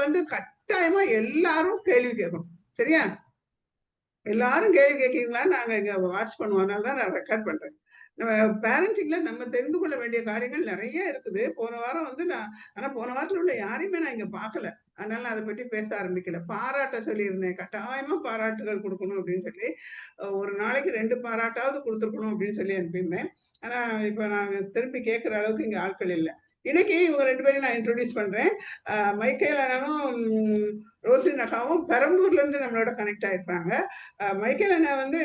வந்து கட்டாயமா எல்லாரும் கேள்வி கேட்கணும். சரியா? எல்லாரும் கேள்வி கேட்கீங்களா? நாங்க இங்க வாட்ச் பண்ணுவோம். அதனால தான் நான் ரெக்கார்ட் பண்றேன். நம்ம பேரண்டிங்ல நம்ம தெரிந்து கொள்ள வேண்டிய காரியங்கள் நெறைய இருக்குது. போன வாரம் வந்து ஆனா போன வாரத்துல உள்ள யாரையுமே நான் இங்க பார்க்கல. அதனால நான் அத பத்தி பேச ஆரம்பிக்கல. பாராட்ட சொல்லியிருந்தேன். கட்டாயமா பாராட்டுகள் குடுக்கணும் அப்படின்னு சொல்லி, ஒரு நாளைக்கு 2 பாராட்டாவது குடுத்துருக்கணும் அப்படின்னு சொல்லி அனுப்பியிருந்தேன். ஆனா இப்ப நாங்க திருப்பி கேட்கிற அளவுக்கு இங்க ஆட்கள் இல்ல. இன்னைக்கு இவங்க 2 பேரையும் நான் இன்ட்ரோடியூஸ் பண்றேன். மைக்கேல் அண்ணனும், ரோஸ்லின் அக்காவும் பெரம்பூர்ல இருந்து நம்மளோட கனெக்ட் ஆயிருக்காங்க. மைக்கேல் அண்ணா வந்து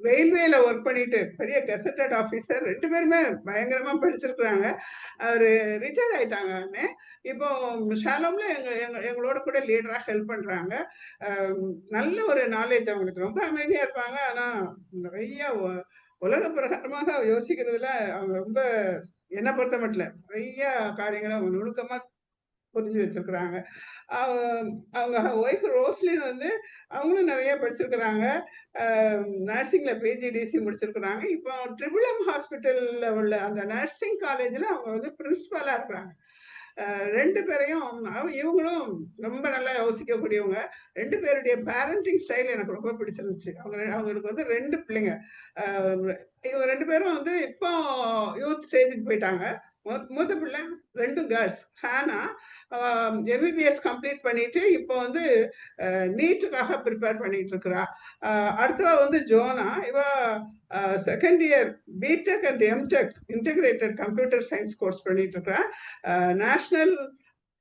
ரயில்வேல ஒர்க் பண்ணிட்டு பெரிய கெசட்டட் ஆபீசர். 2 பேருமே பயங்கரமா படிச்சிருக்கிறாங்க. அவரு ரிட்டையர் ஆயிட்டாங்க. இப்போ ஷாலோம்ல எங்களோட கூட லீடரா ஹெல்ப் பண்றாங்க. நல்ல ஒரு நாலேஜ் அவங்களுக்கு. ரொம்ப அமைதியா இருப்பாங்க. ஆனா நிறைய உலக பிரகாரமாக யோசிக்கிறதுல அவங்க ரொம்ப, என்ன பொறுத்த மட்டும் நிறைய காரியங்களை அவங்க நுணுக்கமா புரிஞ்சு வச்சிருக்கிறாங்க. அவங்க ஒய்ஃப் ரோஸ்லின் வந்து அவங்களும் நிறைய படிச்சிருக்கிறாங்க. நர்சிங்ல பிஜிடிசி முடிச்சிருக்கிறாங்க. இப்போ ட்ரிபிள் எம் ஹாஸ்பிட்டல்ல உள்ள அந்த நர்சிங் காலேஜ்ல அவங்க வந்து பிரின்சிபலா இருக்கிறாங்க. 2 பேரையும் இவங்களும் ரொம்ப நல்லா யோசிக்கக்கூடியவங்க. 2 பேருடைய பேரண்டிங் ஸ்டைல் எனக்கு ரொம்ப பிடிச்சிருந்துச்சு. அவங்களுக்கு வந்து 2 பிள்ளைங்க. இவங்க 2 பேரும் வந்து இப்போ யூத் ஸ்டேஜுக்கு போயிட்டாங்க. மூத்த பிள்ளை 2 கேர்ள்ஸ். ஹானா எம்பிபிஎஸ் கம்ப்ளீட் பண்ணிட்டு இப்போ வந்து நீட்டுக்காக ப்ரிப்பேர் பண்ணிட்டு இருக்கிறா. அடுத்தவ வந்து ஜோனா. இவ second year BTech and MTech integrated computer science course பண்ணிட்டு இருக்கிறா. நேஷனல்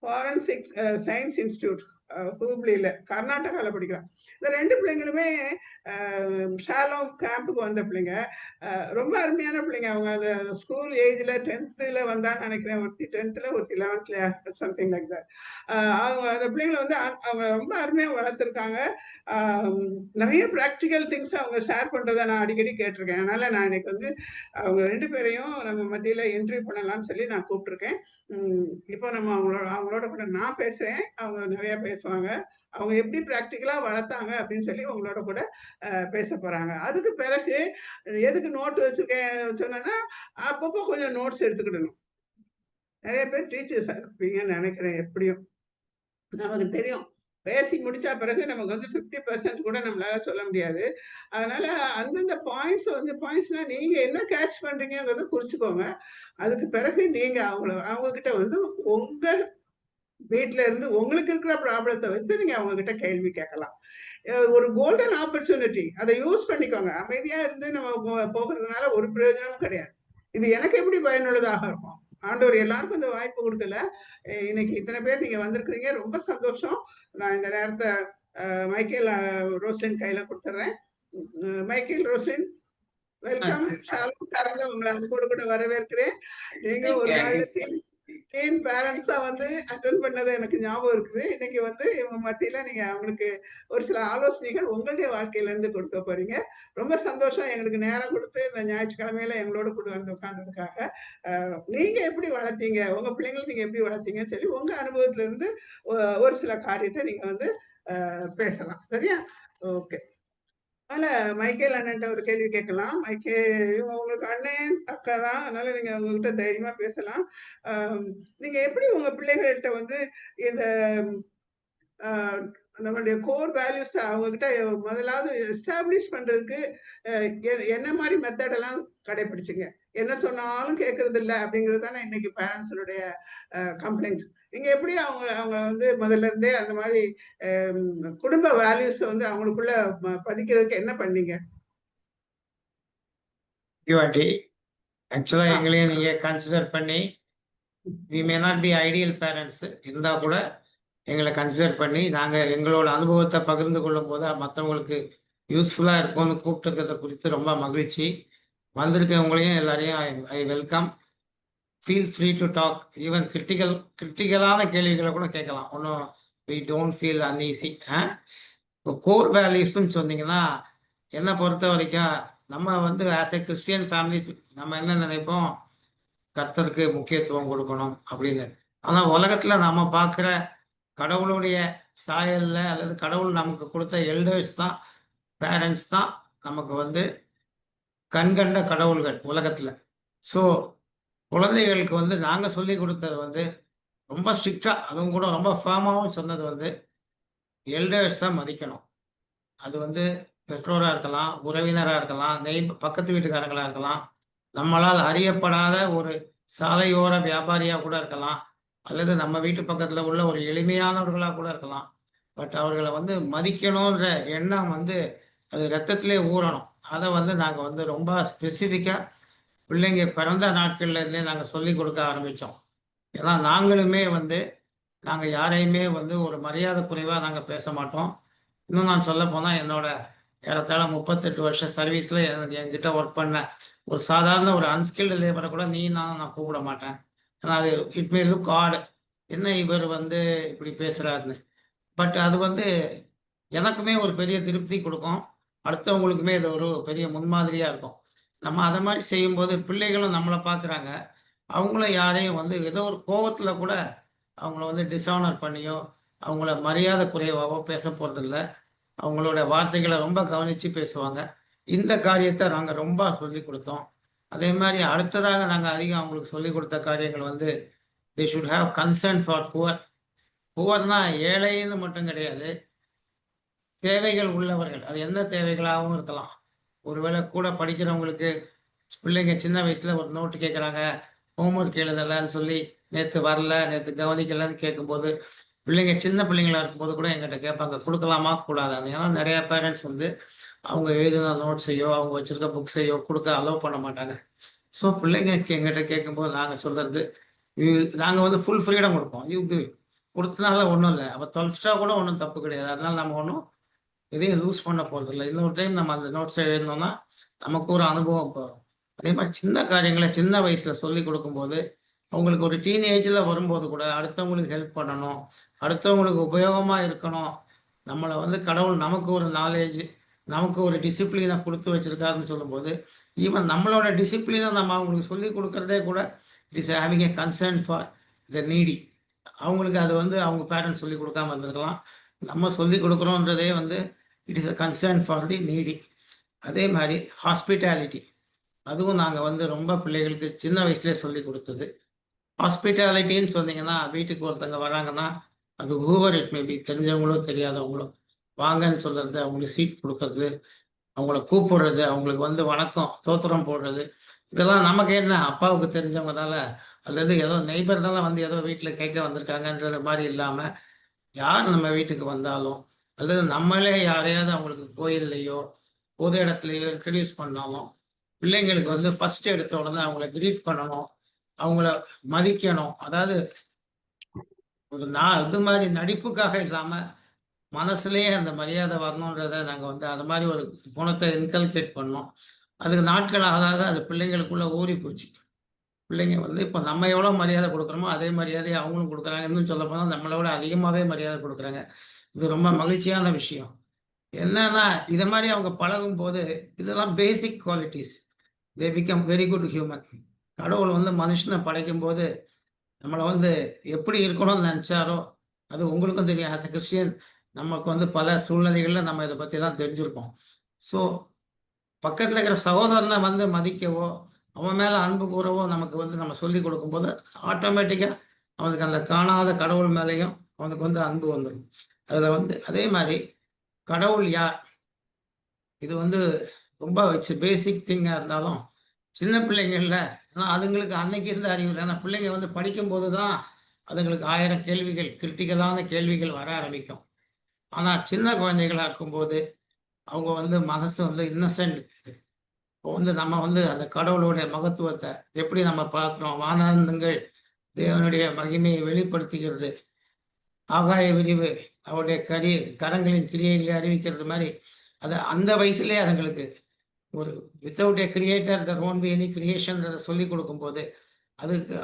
ஃபாரன்சிக் சயின்ஸ் இன்ஸ்டிடியூட் ஹூப்ளியில கர்நாடகால படிக்கிறான். இந்த 2 பிள்ளைங்களுமே ஷாலோம் கேம்புக்கு வந்த பிள்ளைங்க. ரொம்ப அருமையான பிள்ளைங்க. அவங்க அந்த ஸ்கூல் ஏஜ்ல 10th வந்தான்னு நினைக்கிறேன். ஒருத்தி 10th ஒருத்தி 11th சம்திங் லைக் தட். அவங்க அந்த பிள்ளைங்களை வந்து அவங்க ரொம்ப அருமையா வளர்த்துருக்காங்க. நிறைய ப்ராக்டிக்கல் திங்ஸ் அவங்க ஷேர் பண்றதை நான் அடிக்கடி கேட்டிருக்கேன். அதனால நான் இன்னைக்கு வந்து அவங்க 2 பேரையும் நம்ம மத்தியில என்ட்ரி பண்ணலாம்னு சொல்லி நான் கூப்பிட்டுருக்கேன். இப்போ நம்ம அவங்களோட கூட நான் பேசுறேன். அவங்க நிறைய பேசுவாங்க. அவங்க எப்படி பிராக்டிக்கலா வளர்த்தாங்க அப்படின்னு சொல்லி உங்களோட கூட பேச போறாங்க. அதுக்கு பிறகு எதுக்கு நோட் வச்சிருக்கேன் சொன்னா, அப்பப்போ கொஞ்சம் நோட்ஸ் எடுத்துக்கிடணும். நிறைய பேர் டீச்சர்ஸா இருப்பீங்கன்னு நினைக்கிறேன். எப்படியும் நமக்கு தெரியும். பேசி முடிச்சா பிறகு நமக்கு வந்து 50% கூட நம்மளால சொல்ல முடியாது. அதனால அந்தந்த பாயிண்ட்ஸ்னா நீங்க என்ன கேட்ச் பண்றீங்கங்கிறத குறிச்சுக்கோங்க. அதுக்கு பிறகு நீங்க அவங்க கிட்ட வந்து உங்க வீட்ல இருந்து உங்களுக்கு இருக்கிற ப்ராப்ளத்தை வந்து நீங்க அவங்க கிட்ட கேள்வி கேட்கலாம். ஒரு கோல்டன் ஆப்பர்ச்சுனிட்டி, அதை யூஸ் பண்ணிக்கோங்க. அமைதியா இருந்து நம்ம போகிறதுனால ஒரு பிரயோஜனமும் கிடையாது. இது எனக்கு எப்படி பயனுள்ளதாக இருக்கும்? ஆண்டவர் எல்லாருக்கும் இந்த வாய்ப்பு கொடுக்கல. இன்னைக்கு இத்தனை பேர் நீங்க வந்திருக்கிறீங்க, ரொம்ப சந்தோஷம். நான் இந்த நேரத்தை மைக்கேல் ரோஸ்லின் கையில கொடுத்துட்றேன். Michael Roslin, welcome. ஷாலும் சார்ல உங்களை அன்போடு கூட வரவேற்கிறேன். நீங்களும் ஒரு நாள் டீன் பேரண்ட்ஸா வந்து அட்டென்ட் பண்ணது எனக்கு ஞாபகம் இருக்குது. இன்னைக்கு வந்து இவங்க மத்தியில நீங்க அவங்களுக்கு ஒரு சில ஆலோசனைகள் உங்களுடைய வாழ்க்கையில இருந்து கொடுக்க போறீங்க. ரொம்ப சந்தோஷம் எங்களுக்கு நேரம் கொடுத்து இந்த ஞாயிற்றுக்கிழமையில எங்களோட கூட வந்து உட்கார்ந்ததுக்காக. நீங்க எப்படி வளர்த்தீங்க, உங்க பிள்ளைங்களை நீங்க எப்படி வளர்த்தீங்கன்னு சொல்லி உங்க அனுபவத்துல இருந்து ஒரு சில காரியத்தை நீங்க வந்து பேசலாம். சரியா? ஓகே. அதனால மைக்கேல் அண்ணன்ட்ட ஒரு கேள்வி கேட்கலாம். உங்களுக்கு அண்ணன் அக்கா தான். அதனால நீங்க உங்ககிட்ட தைரியமா பேசலாம். நீங்க எப்படி உங்க பிள்ளைகள்கிட்ட வந்து இந்த நம்மளுடைய கோர் வேல்யூஸ் அவங்க கிட்ட முதலாவது எஸ்டாப்ளிஷ் பண்றதுக்கு என்ன மாதிரி மெத்தட் எல்லாம் கடைபிடிச்சிங்க? என்ன சொன்னாலும் கேட்கறது இல்லை அப்படிங்கிறது தானே இன்னைக்கு பேரண்ட்ஸுடைய கம்ப்ளைண்ட். நீங்க எப்படி அவங்க வந்து முதல்ல இருந்தே அந்த மாதிரி குடும்ப வேல்யூஸ் வந்து அவங்களுக்குள்ள பதிக்கிறதுக்கு என்ன பண்ணீங்க? ஆக்சுவலா எங்களையும் நீங்க கன்சிடர் பண்ணி, we may not be ideal parents இருந்தா கூட எங்களை கன்சிடர் பண்ணி நாங்கள் எங்களோட அனுபவத்தை பகிர்ந்து கொள்ளும் போது மற்றவங்களுக்கு யூஸ்ஃபுல்லாக இருக்கும்னு கூப்பிட்டுருக்கிறத குறித்து ரொம்ப மகிழ்ச்சி. வந்திருக்கவங்களையும் எல்லாரையும் I welcome. Feel free to talk. Even கிரிட்டிக்கலான கேள்விகளை கூட கேட்கலாம். ஒன்றும் வி டோன்ட் ஃபீல் அன்ஈஸி. இப்போ கோர் வேல்யூஸ்ன்னு சொன்னீங்கன்னா, என்னை பொறுத்த வரைக்கும் நம்ம வந்து ஆஸ் எ கிறிஸ்டியன் ஃபேமிலிஸ் நம்ம என்ன நினைப்போம், கர்த்தருக்கு முக்கியத்துவம் கொடுக்கணும் அப்படின்னு. ஆனால் உலகத்தில் நம்ம பார்க்குற கடவுளுடைய சாயல்ல அல்லது கடவுள் நமக்கு கொடுத்த எல்டர்ஸ் தான், பேரண்ட்ஸ் தான் நமக்கு வந்து கண்கண்ட கடவுள்கள் உலகத்துல. ஸோ குழந்தைகளுக்கு வந்து நாங்கள் சொல்லி கொடுத்தது வந்து ரொம்ப ஸ்ட்ரிக்ட்டா அதுவும் கூட ரொம்ப ஃபர்மாவும் சொன்னது வந்து, எல்டர்ஸ மதிக்கணும். அது வந்து பெற்றோரா இருக்கலாம், உறவினரா இருக்கலாம், பக்கத்து வீட்டுக்காரங்களா இருக்கலாம், நம்மளால் அறியப்படாத ஒரு சாலையோர வியாபாரியா கூட இருக்கலாம். அல்லது நம்ம வீட்டு பக்கத்துல உள்ள ஒரு எளிமையானவர்களா கூட இருக்கலாம். பட் அவர்கள வந்து மதிக்கணுன்ற எண்ணம் வந்து அது ரத்தத்திலே ஊறணும். அத வந்து நாங்க வந்து ரொம்ப ஸ்பெசிஃபிக்கா பிள்ளைங்க பிறந்த நாட்கள்ல இருந்தே நாங்க சொல்லிக் கொடுக்க ஆரம்பிச்சோம். ஏன்னா நாங்களுமே வந்து நாங்க யாரையுமே வந்து ஒரு மரியாதை குறைவா நாங்க பேச மாட்டோம். இன்னும் நான் சொல்லப்போனா என்னோட ஏறத்தாழ 38 வருஷ சர்வீஸ்ல என்கிட்ட ஒர்க் பண்ண ஒரு சாதாரண ஒரு அன்ஸ்கில்டு லேபர கூட நீ, நான் கூப்பிட மாட்டேன். ஏன்னா அது இட் மே லுக் ஆட். என்ன இவர் வந்து இப்படி பேசுறாருன்னு. பட் அது வந்து எனக்குமே ஒரு பெரிய திருப்தி குடுக்கும். அடுத்தவங்களுக்குமே இது ஒரு பெரிய முன்மாதிரியா இருக்கும். நம்ம அத மாரி செய்யும்போது பிள்ளைகளும் நம்மள பார்க்குறாங்க. அவங்களும் யாரையும் வந்து ஏதோ ஒரு கோவத்துல கூட அவங்கள வந்து டிஸானர் பண்ணியோ, அவங்கள மரியாதை குறைவாவோ பேசப் போறதில்ல. அவங்களோட வார்த்தைகள ரொம்ப கவனிச்சு பேசுவாங்க. இந்த காரியத்த நாங்க ரொம்ப சொல்லிக் குடுத்தோம். அதே மாரி அடுத்ததாக நாங்க அதிகம் அவங்களுக்கு சொல்லிக் குடுத்த காரியங்கள் வந்து, they should have concern for poor. புவர்னா ஏழைன்னு மட்டும் கிடையாது. தேவைகள் உள்ளவர்கள். அது என்ன தேவைகளாகவும் இருக்கலாம். ஒருவேளை கூட படிக்கிறவங்களுக்கு பிள்ளைங்க சின்ன வயசுல ஒரு நோட்டு கேட்குறாங்க. ஹோம் ஒர்க் எழுதலன்னு சொல்லி, நேத்து வரல, நேத்து கவனிக்கலன்னு கேட்கும்போது, பிள்ளைங்க சின்ன பிள்ளைங்களா இருக்கும்போது கூட என்கிட்ட கேட்பாங்க. குடுக்கலாமா? கூடாதான்னு. ஏன்னா நெறைய பேரண்ட்ஸ் வந்து அவங்க எழுதின நோட்ஸையோ, அவங்க வச்சிருக்க புக்ஸையோ குடுக்க அலோவ் பண்ண மாட்டாங்க. ஸோ பிள்ளைங்க என்கிட்ட கேட்கும்போது நாங்க சொல்றது, நாங்க வந்து ஃபுல் ஃப்ரீடம் குடுப்போம். You give. குடுத்தனால ஒண்ணும் இல்ல. அவ தொலைச்சிட்டா கூட ஒண்ணும் தப்பு கிடையாது. அதனால நம்ம ஒண்ணும் எதையும் லூஸ் பண்ண போறதில்ல. இன்னொரு டைம் நம்ம அந்த நோட்ஸ எழுதுனோம்னா, நமக்கு ஒரு அனுபவம் வரும். அதே மாரி சின்ன காரியங்கள சின்ன வயசுல சொல்லிக் குடுக்கும்போது, அவங்களுக்கு ஒரு டீனேஜ்ல வரும்போது கூட அடுத்தவங்களுக்கு ஹெல்ப் பண்ணணும். அடுத்தவங்களுக்கு உபயோகமா இருக்கணும். நம்மள வந்து கடவுள் நமக்கு ஒரு நாலேட்ஜ், நமக்கு ஒரு டிசிப்ளின குடுத்து வச்சிருக்காருன்னு சொல்லும்போது, ஈவன் நம்மளோட டிசிப்ளின நம்ம அவங்களுக்கு சொல்லிக் குடுக்கிறதே கூட, it is having a concern for the needy. அவங்களுக்கு அது வந்து அவங்க பேரண்ட்ஸ் சொல்லிக் குடுக்காம இருந்திருக்கலாம். நம்ம சொல்லிக் குடுக்குறோன்றதே வந்து it is a concern for the needy. அதே மாரி ஹாஸ்பிட்டாலிட்டி. அதுவும் நாங்க வந்து ரொம்ப பிள்ளைகளுக்கு சின்ன வயசுலயே சொல்லிக் குடுத்தது. ஹாஸ்பிட்டாலிட்டின்னு சொன்னீங்கன்னா, வீட்டுக்கு ஒருத்தங்க வராங்கன்னா, அது ஹூவர் இட் மே பி தெரிஞ்சவங்களோ, தெரியாதவங்களோ, வாங்கன்னு சொல்றது, அவங்களுக்கு சீட் குடுக்கறது, அவங்கள கூப்பிடுறது, அவங்களுக்கு வந்து வணக்கம், தோத்திரம் போடுறது, இதெல்லாம் நமக்கு என்ன அப்பாவுக்கு தெரிஞ்சவங்க தான, அல்லது ஏதோ நெய்பர் தான வந்து ஏதோ வீட்ல கேட்க வந்திருக்காங்கன்ற மாரி இல்லாம, யார் நம்ம வீட்டுக்கு வந்தாலும், அல்லது நம்மளே யாரையாவது அவங்களுக்கு கோயில்லயோ, பொது இடத்துலயோ இன்ட்ரோடியூஸ் பண்ணாலும், பிள்ளைங்களுக்கு வந்து ஃபர்ஸ்ட் எடுத்த உடனே அவங்கள கிரீட் பண்ணணும். அவங்கள மதிக்கணும். அதாவது ஒரு இது மாரி நடிப்புக்காக இல்லாம, மனசுலயே அந்த மரியாதை வரணுன்றத நாங்க வந்து அது மாரி ஒரு குணத்த இன்கல்கேட் பண்ணோம். அதுக்கு நாட்கள் ஆக ஆக அது பிள்ளைங்களுக்குள்ள ஊறிப் போச்சு. பிள்ளைங்க வந்து இப்ப நம்ம எவ்வளோ மரியாதை குடுக்குறோமோ, அதே மரியாதைய அவங்களும் குடுக்குறாங்க. இன்னும் சொல்லப்போனா நம்மள விட அதிகமாவே மரியாதை குடுக்குறாங்க. இது ரொம்ப மகிழ்ச்சியான விஷயம். என்னன்னா, இத மாரி அவங்க பழகும்போது, இதெல்லாம் basic qualities. They become very good human. கடவுள் வந்து மனுஷன படைக்கும்போது, நம்மள வந்து எப்படி இருக்கணும்னு நெனச்சாரோ, அது உங்களுக்கும் தெரியும். ஆஸ் எ கிறிஸ்டியன் நமக்கு வந்து பல சூழ்நிலைகள்ல நம்ம இத பத்திலாம் தெரிஞ்சிருப்போம். ஸோ பக்கத்துல இருக்கிற சகோதரன வந்து மதிக்கவோ, அவன் மேல அன்பு கூரவோ நமக்கு வந்து நம்ம சொல்லிக் குடுக்கும்போது, ஆட்டோமேட்டிக்கா அவனுக்கு அந்த காணாத கடவுள் மேலயும் அவனுக்கு வந்து அன்பு வந்துரும். அதுல வந்து அதே மாரி கடவுள் யார்? இது வந்து ரொம்ப இட்ஸ் பேசிக் திங்கா இருந்தாலும், சின்ன பிள்ளைங்கள்ல ஏன்னா அதுங்களுக்கு அன்னைக்கு இருந்த அறிவு இல்ல. ஏன்னா பிள்ளைங்க வந்து படிக்கும்போது தான் அதுங்களுக்கு 1000 கேள்விகள், கிரிட்டிக்கலான கேள்விகள் வர ஆரம்பிக்கும். ஆனா சின்ன குழந்தைகளா இருக்கும்போது, அவங்க வந்து மனசு வந்து இன்னசென்ட். இப்போ வந்து நம்ம வந்து அந்த கடவுளுடைய மகத்துவத்த எப்படி நம்ம பார்க்கிறோம்? வானரங்கள் தேவனுடைய மகிமையை வெளிப்படுத்துகிறது. ஆகாய விரிவு அவருடைய கரங்களின் கிரியைகளை அறிவிக்கிறது மாரி, அத அந்த வயசுலயே அதுங்களுக்கு ஒரு without a creator there won't be any கிரியேஷன்றத சொல்லிக் குடுக்கும்போது,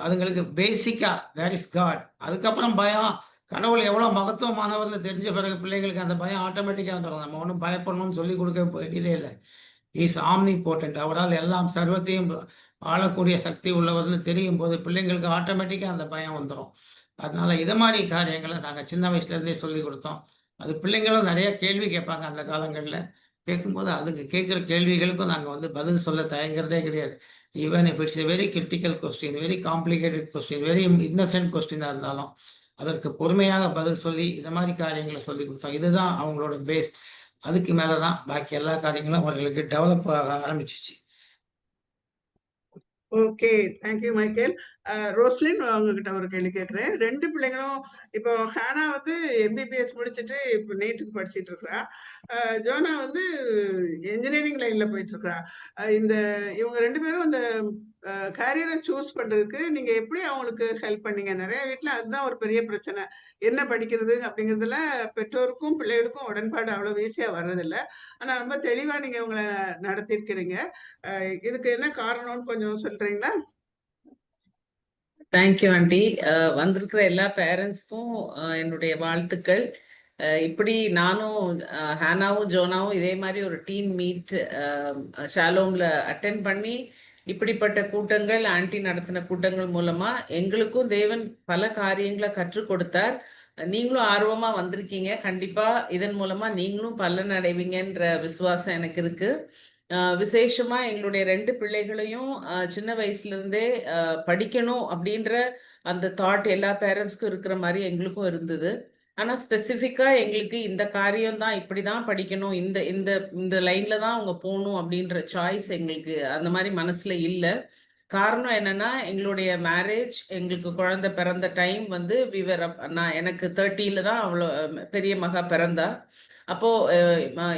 அதுங்களுக்கு பேசிக்கா தேர் இஸ் காட். அதுக்கப்புறம் பயம், கடவுள் எவ்வளோ மகத்துவமானவர்ன்னு தெரிஞ்ச பிறகு பிள்ளைங்களுக்கு அந்த பயம் ஆட்டோமேட்டிக்கா வந்துரும். நம்ம ஒண்ணும் பயப்படணும்னு சொல்லிக் குடுக்க வேண்டியதே இல்ல. இஸ் ஆம்னிபோட்டன்ட். அவரால் எல்லாம் சர்வத்தையும் ஆளக்கூடிய சக்தி உள்ளவர்ன்னு தெரியும்போது, பிள்ளைங்களுக்கு ஆட்டோமேட்டிக்கா அந்த பயம் வந்துரும். அதனால இத மாரி காரியங்கள நாங்க சின்ன வயசுல இருந்தே சொல்லிக் குடுத்தோம். அது பிள்ளைங்களும் நெறைய கேள்வி கேட்பாங்க அந்த காலங்கள்ல. கேட்கும்போது அதுக்கு கேட்கிற கேள்விகளுக்கும் நாங்க வந்து பதில் சொல்ல தயங்குறதே கிடையாது. Even if it's a very critical question, very complicated question, very innocent கொஸ்டினா இருந்தாலும் அதற்கு பொறுமையாக பதில் சொல்லி இந்த மாதிரி காரியங்களை சொல்லி கொடுத்தாங்க. இதுதான் அவங்களோட பேஸ். அதுக்கு மேலதான் பாக்கி எல்லா காரியங்களும் அவர்களுக்கு டெவலப் ஆக ஆரம்பிச்சிச்சு. Okay. Thank you Michael. Roslin உங்ககிட்ட ஒரு கேள்வி கேட்கிறேன். 2 பிள்ளைங்களும் இப்போ ஹானா வந்து எம்பிபிஎஸ் முடிச்சுட்டு இப்போ நீட்டுக்கு படிச்சுட்டு இருக்கிறா. ஜோனா வந்து என்ஜினியரிங் லைன்ல போயிட்டு இருக்கிறா. இந்த இவங்க 2 பேரும் அந்த கேரியரை சூஸ் பண்றதுக்கு நீங்க எப்படி அவங்களுக்கு ஹெல்ப் பண்ணீங்க? நெறைய வீட்ல அதுதான் ஒரு பெரிய பிரச்சனை. என்ன படிக்கிறது அப்படிங்கிறதுல பெற்றோருக்கும், பிள்ளைகளுக்கும் உடன்பாடு அவ்வளவு ஈஸியா வர்றதில்ல. ஆனா ரொம்ப தெளிவா நீங்க உங்கள நடத்தியிருக்கிறீங்க. இதுக்கு என்ன காரணம்னு கொஞ்சம் சொல்றீங்களா? Thank you aunty. வந்திருக்கிற எல்லா பேரண்ட்ஸ்க்கும் என்னுடைய வாழ்த்துக்கள். இப்படி நானும் ஹானாவும் ஜோனாவும் இதே மாதிரி ஒரு டீம் மீட் ஷாலோம்ல அட்டென்ட் பண்ணி இப்படிப்பட்ட கூட்டங்கள் ஆன்டி நடத்தின கூட்டங்கள் மூலமா எங்களுக்கும் தேவன் பல காரியங்களை கற்றுக் கொடுத்தார். நீங்களும் ஆர்வமா வந்திருக்கீங்க. கண்டிப்பா இதன் மூலமா நீங்களும் பலன் அடைவீங்கன்ற விசுவாசம் எனக்கு இருக்கு. விசேஷமா எங்களுடைய 2 பிள்ளைகளையும் சின்ன வயசுல இருந்தே படிக்கணும் அப்படின்ற அந்த தாட் எல்லா பேரண்ட்ஸ்க்கும் இருக்கிற மாதிரி எங்களுக்கும் இருந்தது. ஆனா ஸ்பெசிஃபிக்கா எங்களுக்கு இந்த காரியம் தான், இப்படிதான் படிக்கணும், இந்த இந்த இந்த லைன்ல தான் அவங்க போகணும் அப்படின்ற சாய்ஸ் எங்களுக்கு அந்த மாதிரி மனசுல இல்ல. காரணம் என்னன்னா, எங்களுடைய மேரேஜ், எங்களுக்கு குழந்தை பிறந்த டைம் வந்து நான் எனக்கு 30ல தான் அவ்வளோ பெரிய மகா பிறந்தா. அப்போ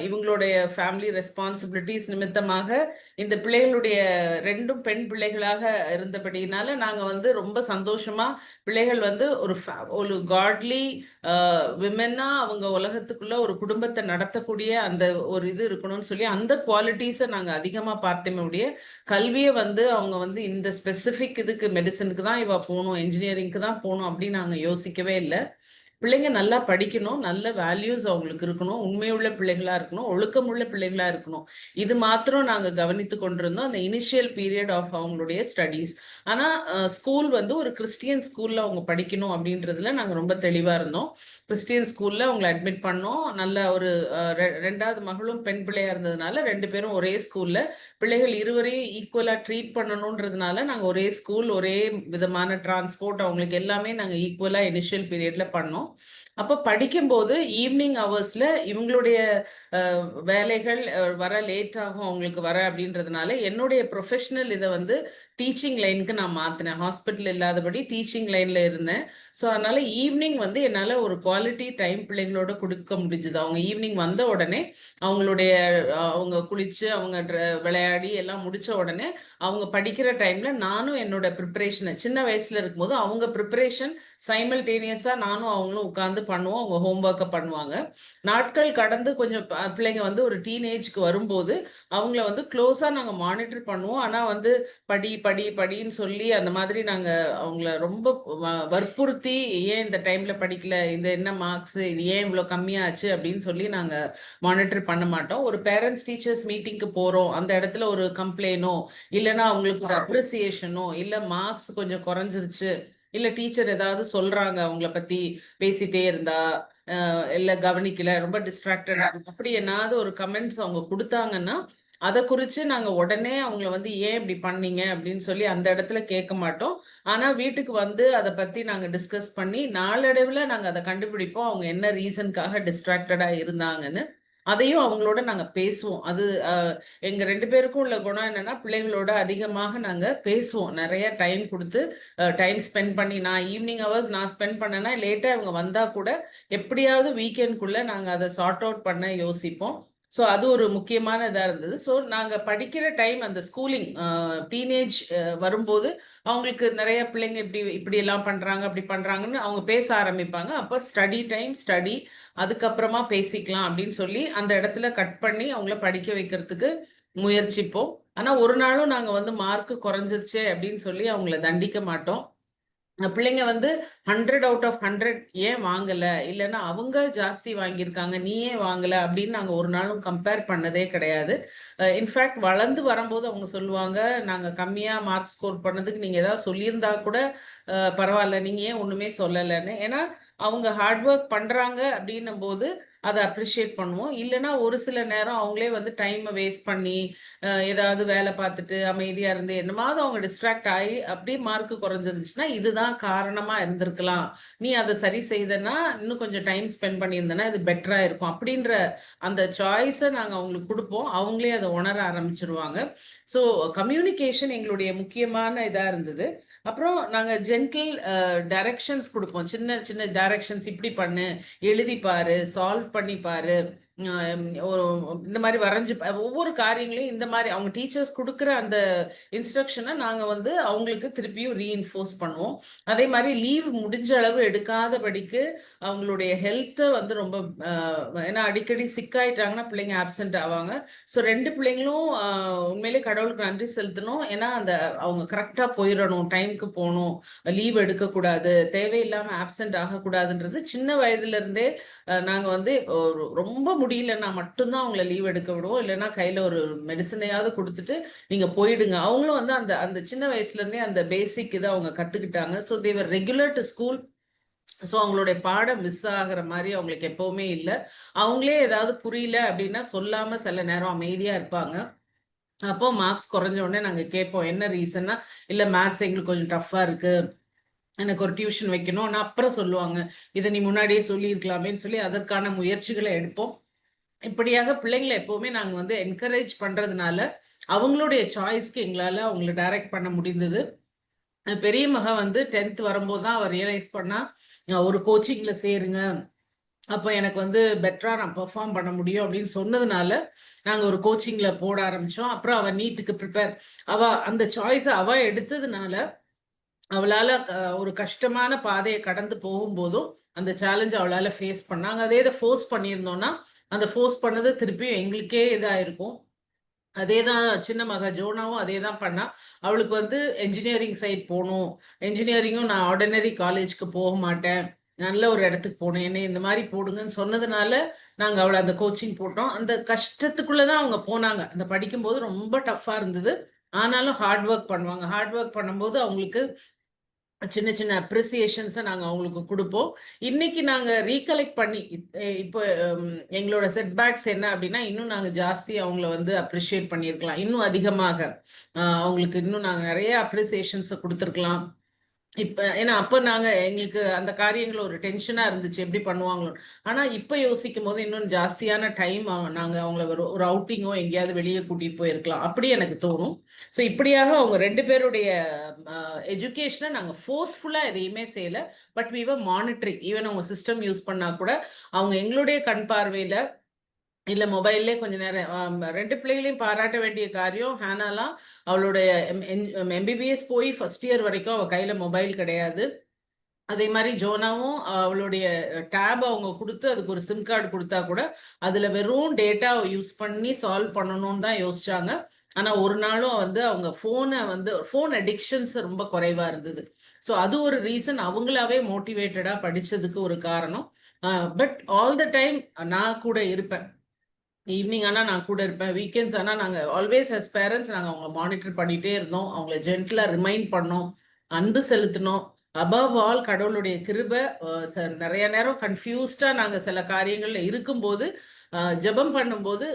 இவங்களுடைய ஃபேமிலி ரெஸ்பான்சிபிலிட்டிஸ் நிமித்தமாக இந்த பிள்ளைகளுடைய 2ம் பெண் பிள்ளைகளாக இருந்தபடினால நாங்க வந்து ரொம்ப சந்தோஷமா பிள்ளைகள் வந்து ஒரு காட்லி விமென்னா அவங்க உலகத்துக்குள்ள ஒரு குடும்பத்தை நடத்தக்கூடிய அந்த ஒரு இது இருக்கணும்னு சொல்லி அந்த குவாலிட்டிஸை நாங்க அதிகமா பார்த்தோமே உடைய கல்வியை வந்து அவங்க வந்து இந்த ஸ்பெசிஃபிக் இதுக்கு மெடிசனுக்கு தான் இவ போகணும், என்ஜினியரிங்க்கு தான் போகணும் அப்படின்னு நாங்க யோசிக்கவே இல்லை. பிள்ளைங்க நல்லா படிக்கணும், நல்ல வேல்யூஸ் அவங்களுக்கு இருக்கணும், உண்மையுள்ள பிள்ளைகளா இருக்கணும், ஒழுக்கமுள்ள பிள்ளைகளா இருக்கணும். இது மாத்திரம் நாங்க கவனித்து கொண்டிருந்தோம் அந்த இனிஷியல் பீரியட் ஆஃப் அவங்களுடைய ஸ்டடீஸ். ஆனா ஸ்கூல் வந்து ஒரு கிறிஸ்டியன் ஸ்கூல்ல அவங்க படிக்கணும் அப்படின்றதுல நாங்க ரொம்ப தெளிவா இருந்தோம். கிறிஸ்டியன் ஸ்கூல்ல அவங்களை அட்மிட் பண்ணோம். நல்ல ஒரு 2வது மகளும் பெண் பிள்ளையா இருந்ததுனால 2 பேரும் ஒரே ஸ்கூல்ல, பிள்ளைகள் இருவரையும் ஈக்குவலா ட்ரீட் பண்ணணும்ன்றதுனால நாங்க ஒரே ஸ்கூல், ஒரே விதமான டிரான்ஸ்போர்ட், அவங்களுக்கு எல்லாமே நாங்க ஈக்குவலா இனிஷியல் பீரியட்ல பண்ணோம். அப்ப படிக்கும்போது ஈவினிங் ஹவர்ஸ்ல இவங்களுடைய வேலைகள் வர லேட் ஆகும் அவங்களுக்கு வர அப்படின்றதுனால என்னுடைய ப்ரொஃபஷனல் இதை வந்து டீச்சிங் லைனுக்கு நான் மாத்தினேன். ஹாஸ்பிட்டல் இல்லாதபடி டீச்சிங் லைன்ல இருந்தேன். ஸோ அதனால ஈவினிங் வந்து என்னால் ஒரு குவாலிட்டி டைம் பிள்ளைங்களோட கொடுக்க முடிஞ்சுது. அவங்க ஈவினிங் வந்த உடனே அவங்களுடைய அவங்க குளிச்சு அவங்க விளையாடி எல்லாம் முடிச்ச உடனே அவங்க படிக்கிற டைம்ல நானும் என்னோட ப்ரிப்பரேஷனை சின்ன வயசுல இருக்கும்போது அவங்க ப்ரிப்பரேஷன் சைமல்டேனியஸா நானும் அவங்களும் உட்காந்து பண்ணுவோம். அவங்க ஹோம்ஒர்க்கை பண்ணுவாங்க. நாட்கள் கடந்து கொஞ்சம் பிள்ளைங்க வந்து ஒரு டீனேஜ்க்கு வரும்போது அவங்கள வந்து க்ளோஸா நாங்க மானிட்டர் பண்ணுவோம். ஆனா வந்து படி படி படின்னு சொல்லி அந்த மாதிரி நாங்க அவங்கள ரொம்ப வற்புறுத்தி ஏன் இந்த டைம்ல படிக்கல, இது என்ன மார்க்ஸ், இது ஏன் இவ்வளவு கம்மியாச்சு அப்படின்னு சொல்லி நாங்க மானிட்டர் பண்ண மாட்டோம். ஒரு பேரண்ட்ஸ் டீச்சர்ஸ் மீட்டிங்க்கு போறோம், அந்த இடத்துல ஒரு கம்ப்ளைனோ இல்லைன்னா அவங்களுக்கு ஒரு அப்ரிசியேஷனோ இல்ல மார்க்ஸ் கொஞ்சம் குறைஞ்சிருச்சு, இல்ல டீச்சர் ஏதாவது சொல்றாங்க அவங்கள பத்தி பேசிட்டே இருந்தா, இல்ல கவனிக்கல, ரொம்ப டிஸ்ட்ராக்டடா அப்படி என்னாவது ஒரு கமெண்ட்ஸ் அவங்க கொடுத்தாங்கன்னா அதை குறிச்சு நாங்க உடனே அவங்கள வந்து ஏன் இப்படி பண்ணீங்க அப்படின்னு சொல்லி அந்த இடத்துல கேட்க மாட்டோம். ஆனா வீட்டுக்கு வந்து அதை பத்தி நாங்க டிஸ்கஸ் பண்ணி நாளடைவுல நாங்க அதை கண்டுபிடிப்போம் அவங்க என்ன ரீசனுக்காக டிஸ்ட்ராக்டடா இருந்தாங்கன்னு. அதையும் அவங்களோட நாங்க பேசுவோம். அது எங்க 2 பேருக்கும் உள்ள குணம் என்னன்னா, பிள்ளைகளோட அதிகமாக நாங்க பேசுவோம். நிறைய டைம் கொடுத்து டைம் ஸ்பெண்ட் பண்ணி நான் ஈவினிங் ஹவர்ஸ் நான் ஸ்பெண்ட் பண்ணேன்னா லேட்டா அவங்க வந்தா கூட எப்படியாவது வீக்கெண்ட்குள்ள நாங்க அதை சார்ட் அவுட் பண்ண யோசிப்போம். ஸோ அது ஒரு முக்கியமான இதாக இருந்தது. ஸோ நாங்கள் படிக்கிற டைம் அந்த ஸ்கூலிங் டீனேஜ் வரும்போது அவங்களுக்கு நிறைய பிள்ளைங்க இப்படி எல்லாம் பண்ணுறாங்க அப்படி பண்ணுறாங்கன்னு அவங்க பேச ஆரம்பிப்பாங்க. அப்போ ஸ்டடி டைம் ஸ்டடி, அதுக்கப்புறமா பேசிக்கலாம் அப்படின்னு சொல்லி அந்த இடத்துல கட் பண்ணி அவங்கள படிக்க வைக்கிறதுக்கு முயற்சிப்போம். ஆனால் ஒரு நாளும் நாங்கள் வந்து மார்க் குறைஞ்சிருச்சு அப்படின்னு சொல்லி அவங்கள தண்டிக்க மாட்டோம். பிள்ளைங்க வந்து 100 அவுட் ஆஃப் 100 ஏன் வாங்கல, இல்லைன்னா அவங்க ஜாஸ்தி வாங்கியிருக்காங்க நீ ஏன் வாங்கல அப்படின்னு நாங்க ஒரு நாளும் கம்பேர் பண்ணதே கிடையாது. இன்ஃபேக்ட் வளர்ந்து வரும்போது அவங்க சொல்லுவாங்க, நாங்க கம்மியா மார்க் ஸ்கோர் பண்ணதுக்கு நீங்க ஏதாவது சொல்லியிருந்தா கூட பரவாயில்ல, நீங்க ஏன் ஒண்ணுமே சொல்லலைன்னு. ஏன்னா அவங்க ஹார்ட் ஒர்க் பண்றாங்க அப்படின்னும் போது அதை அப்ரிஷியேட் பண்ணுவோம். இல்லைன்னா ஒரு சில நேரம் அவங்களே வந்து டைமை வேஸ்ட் பண்ணி ஏதாவது வேலை பார்த்துட்டு அமைதியா இருந்து என்னமாவது அவங்க டிஸ்ட்ராக்ட் ஆகி அப்படியே மார்க் குறைஞ்சிருந்துச்சுன்னா இதுதான் காரணமா இருந்திருக்கலாம், நீ அதை சரி செய்தனா இன்னும் கொஞ்சம் டைம் ஸ்பெண்ட் பண்ணியிருந்தனா இது பெட்டரா இருக்கும் அப்படின்ற அந்த சாய்ஸை நாங்க அவங்களுக்கு கொடுப்போம். அவங்களே அதை உணர ஆரம்பிச்சிருவாங்க. ஸோ கம்யூனிகேஷன் எங்களுடைய முக்கியமான இதா இருந்தது. அப்புறம் நாங்க ஜென்டில் டைரக்ஷன்ஸ் கொடுப்போம். சின்ன சின்ன டைரக்ஷன்ஸ், இப்படி பண்ணு, எழுதி பாரு, சால்வ் பண்ணி பாரு, ஒரு இந்த மாதிரி வரைஞ்சு ஒவ்வொரு காரியங்களையும் இந்த மாதிரி அவங்க டீச்சர்ஸ் கொடுக்குற அந்த இன்ஸ்ட்ரக்ஷனை நாங்க வந்து அவங்களுக்கு திருப்பியும் ரீஇன்ஃபோர்ஸ் பண்ணுவோம். அதே மாதிரி லீவ் முடிஞ்ச அளவு எடுக்காதபடிக்கு அவங்களுடைய ஹெல்த்தை வந்து ரொம்ப ஏன்னா அடிக்கடி சிக்காயிட்டாங்கன்னா பிள்ளைங்க ஆப்சென்ட் ஆவாங்க. ஸோ 2 பிள்ளைங்களும் உண்மையிலே கடவுளுக்கு நன்றி செலுத்தணும். ஏன்னா அந்த அவங்க கரெக்டாக போயிடணும், டைமுக்கு போகணும், லீவ் எடுக்கக்கூடாது, தேவையில்லாமல் ஆப்சென்ட் ஆகக்கூடாதுன்றது சின்ன வயதுல இருந்தே நாங்கள் வந்து ரொம்ப முடியலன்னா மட்டும்தான் அவங்கள லீவ் எடுக்க விடுவோம். இல்லைன்னா கையில் ஒரு மெடிசனையாவது கொடுத்துட்டு நீங்கள் போயிடுங்க. அவங்களும் வந்து அந்த அந்த சின்ன வயசுலேருந்தே அந்த பேசிக் இதை அவங்க கற்றுக்கிட்டாங்க. So they were regular to school. So அவங்களுடைய பாடம் மிஸ் ஆகிற மாதிரி அவங்களுக்கு எப்பவுமே இல்லை. அவங்களே ஏதாவது புரியல அப்படின்னா சொல்லாமல் சில நேரம் அமைதியாக இருப்பாங்க. அப்போ மார்க்ஸ் குறைஞ்ச உடனே நாங்கள் கேட்போம் என்ன ரீசன்னா, இல்லை மேத்ஸ் எங்களுக்கு கொஞ்சம் டஃப்பாக இருக்கு, எனக்கு ஒரு டியூஷன் வைக்கணும்னு அப்புறம் சொல்லுவாங்க, இதை நீ முன்னாடியே சொல்லியிருக்கலாமேன்னு சொல்லி அதற்கான முயற்சிகளை எடுப்போம். இப்படியாக பிள்ளைங்களை எப்பவுமே நாங்கள் வந்து என்கரேஜ் பண்றதுனால அவங்களுடைய சாய்ஸ்க்கு எங்களால் அவங்களை டைரக்ட் பண்ண முடிந்தது. பெரிய மக வந்து 10th வரும்போது தான் அவர் ரியலைஸ் பண்ணா ஒரு கோச்சிங்ல சேருங்க, அப்போ எனக்கு வந்து பெட்டரா நான் பெர்ஃபார்ம் பண்ண முடியும் அப்படின்னு சொன்னதுனால நாங்க ஒரு கோச்சிங்ல போட ஆரம்பிச்சோம். அப்புறம் அவ நீட்டுக்கு ப்ரிப்பேர், அவ அந்த சாய்ஸை அவ எடுத்ததுனால அவளால ஒரு கஷ்டமான பாதையை கடந்து போகும்போதும் அந்த சேலஞ்ச் அவளால ஃபேஸ் பண்ணாங்க. அதே இதை ஃபோர்ஸ் பண்ணியிருந்தோம்னா அந்த ஃபோர்ஸ் பண்ணது திருப்பியும் எங்களுக்கே இதாயிருக்கும். அதே தான் சின்ன மக ஜோனாவும் அதே தான் பண்ணா. அவளுக்கு வந்து என்ஜினியரிங் சைட் போகணும், என்ஜினியரிங்கும் நான் ஆர்டினரி காலேஜ்க்கு போக மாட்டேன், நல்ல ஒரு இடத்துக்கு போகணும், என்னை இந்த மாதிரி போடுங்கன்னு சொன்னதுனால நாங்கள் அவளை அந்த கோச்சிங் போட்டோம். அந்த கஷ்டத்துக்குள்ளதான் அவங்க போனாங்க. அந்த படிக்கும்போது ரொம்ப டஃப்பா இருந்தது, ஆனாலும் ஹார்ட் ஒர்க் பண்ணுவாங்க. ஹார்ட் ஒர்க் பண்ணும்போது அவங்களுக்கு சின்ன சின்ன அப்ரிசியேஷன்ஸை நாங்கள் அவங்களுக்கு கொடுப்போம். இன்னைக்கு நாங்கள் ரீகலெக்ட் பண்ணி இப்போ எங்களோட செட்பேக்ஸ் என்ன அப்படின்னா, இன்னும் நாங்கள் ஜாஸ்தி அவங்கள வந்து அப்ரிஷியேட் பண்ணியிருக்கலாம், இன்னும் அதிகமாக அவங்களுக்கு இன்னும் நாங்கள் நிறைய அப்ரிசியேஷன்ஸை கொடுத்துருக்கலாம். இப்ப ஏன்னா அப்ப நாங்க எங்களுக்கு அந்த காரியங்கள் ஒரு டென்ஷனா இருந்துச்சு, எப்படி பண்ணுவாங்களோ. ஆனா இப்ப யோசிக்கும் போது இன்னும் ஜாஸ்தியான டைம் நாங்க அவங்கள ஒரு அவுட்டிங்கோ எங்கேயாவது வெளியே கூட்டிட்டு போயிருக்கலாம் அப்படி எனக்கு தோணும். ஸோ இப்படியாக அவங்க 2 பேருடைய எஜுகேஷனை நாங்க ஃபோர்ஸ்ஃபுல்லா எதையுமே செய்யல. But we were monitoring. Even அவங்க சிஸ்டம் யூஸ் பண்ணா கூட அவங்க எங்களுடைய கண் பார்வையில இல்ல மொபைல்லே கொஞ்ச நேரம் 2 பிள்ளைகளையும் பாராட்ட வேண்டிய காரியம். ஹேனாலாம் அவளுடைய எம்பிபிஎஸ் போய் ஃபர்ஸ்ட் இயர் வரைக்கும் அவ கையில மொபைல் கிடையாது. அதே மாதிரி ஜோனாவும் அவளுடைய டேப் அவங்க கொடுத்து அதுக்கு ஒரு சிம் கார்டு கொடுத்தா கூட அதுல வெறும் டேட்டா யூஸ் பண்ணி சால்வ் பண்ணணும்னு தான் யோசிச்சாங்க. ஆனா ஒரு நாளும் வந்து அவங்க போனை வந்து ஃபோன் அடிக்ஷன்ஸ் ரொம்ப குறைவா இருந்தது. ஸோ அது ஒரு ரீசன், அவங்களாவே மோட்டிவேட்டடா படிச்சதுக்கு ஒரு காரணம். பட் ஆல் த டைம் நான் கூட இருப்பேன். ஈவினிங் ஆனால் நான் கூட இருப்பேன். வீக்கெண்ட்ஸ் ஆனால் நாங்கள் ஆல்வேஸ் அஸ் பேரண்ட்ஸ் நாங்கள் அவங்கள மானிட்டர் பண்ணிகிட்டே இருந்தோம். அவங்கள ஜென்டிலாக ரிமைண்ட் பண்ணோம், அன்பு செலுத்தினோம். அபவ் ஆல் கடவுளுடைய கிருபை. நிறைய நேரம் கன்ஃபியூஸ்டாக நாங்கள் சில காரியங்களில் இருக்கும்போது ஜெபம் பண்ணும்போது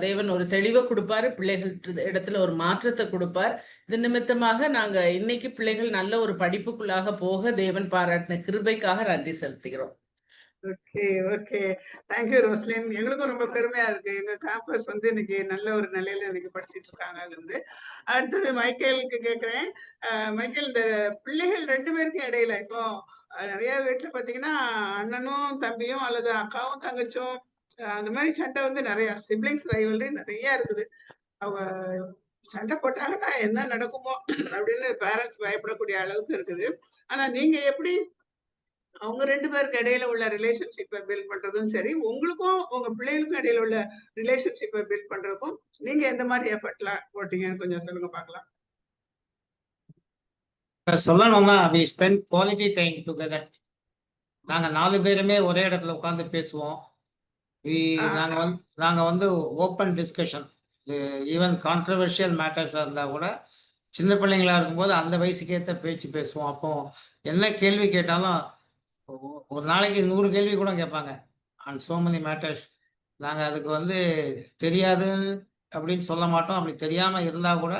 தேவன் ஒரு தெளிவை கொடுப்பாரு, பிள்ளைகள் இடத்துல ஒரு மாற்றத்தை கொடுப்பார். இது நிமித்தமாக நாங்கள் இன்னைக்கு பிள்ளைகள் நல்ல ஒரு படிப்புக்குள்ளாக போக தேவன் பாராட்டின கிருபைக்காக நன்றி செலுத்துகிறோம். Okay, okay. Thank you Roslin. எங்களுக்கும் ரொம்ப பெருமையா இருக்கு. எங்க கேம்பஸ் வந்து இன்னைக்கு நல்ல ஒரு நிலையில இன்னைக்கு படிச்சிட்டு இருக்காங்கிறது. அடுத்தது மைக்கேலுக்கு கேட்கிறேன். மைக்கேல், இந்த பிள்ளைகள் 2 பேருக்கும் இடையில இப்போ நிறைய வீட்டுல பாத்தீங்கன்னா அண்ணனும் தம்பியும் அல்லது அக்காவும் தங்கச்சும் அந்த மாதிரி சண்டை வந்து நிறைய சிப்ளிங்ஸ் ரைவல்ரி நிறைய இருக்குது. அவங்க சண்டை போட்டாங்கன்னா என்ன நடக்குமோ அப்படின்னு பேரண்ட்ஸ் பயப்படக்கூடிய அளவுக்கு இருக்குது. ஆனா நீங்க எப்படி அவங்க 2 பேருக்கு இடையில உள்ள ரிலேஷன்ஷிப்பை பில்ட் பண்றதும் சரி, உங்களுக்கும் உங்க பிள்ளைகளுக்கும் இடையில உள்ள ரிலேஷன்ஷிப்பை பில்ட் பண்றதுக்கும் நீங்க எந்த மாதிரி எஃபர்ட்லாம் போட்டீங்கன்னு கொஞ்சம் சொல்லுங்க பார்க்கலாம். சொல்லணும்னா we spend quality time together. நாங்க 4 பேருமே ஒரே இடத்துல உட்காந்து பேசுவோம். நாங்க வந்து ஓப்பன் டிஸ்கஷன், ஈவன் கான்ட்ரவர்ஷியல் மேட்டர்ஸா இருந்தா கூட சின்ன பிள்ளைங்களா இருக்கும்போது அந்த வயசுக்கு ஏற்ற பேச்சு பேசுவோம். அப்போ என்ன கேள்வி கேட்டாலும் ஒரு நாளைக்கு 100 கேள்வி கூட கேட்பாங்க. And so many matters. நாங்க அதுக்கு வந்து தெரியாது அப்படின்னு சொல்ல மாட்டோம். அப்படி தெரியாம இருந்தா கூட,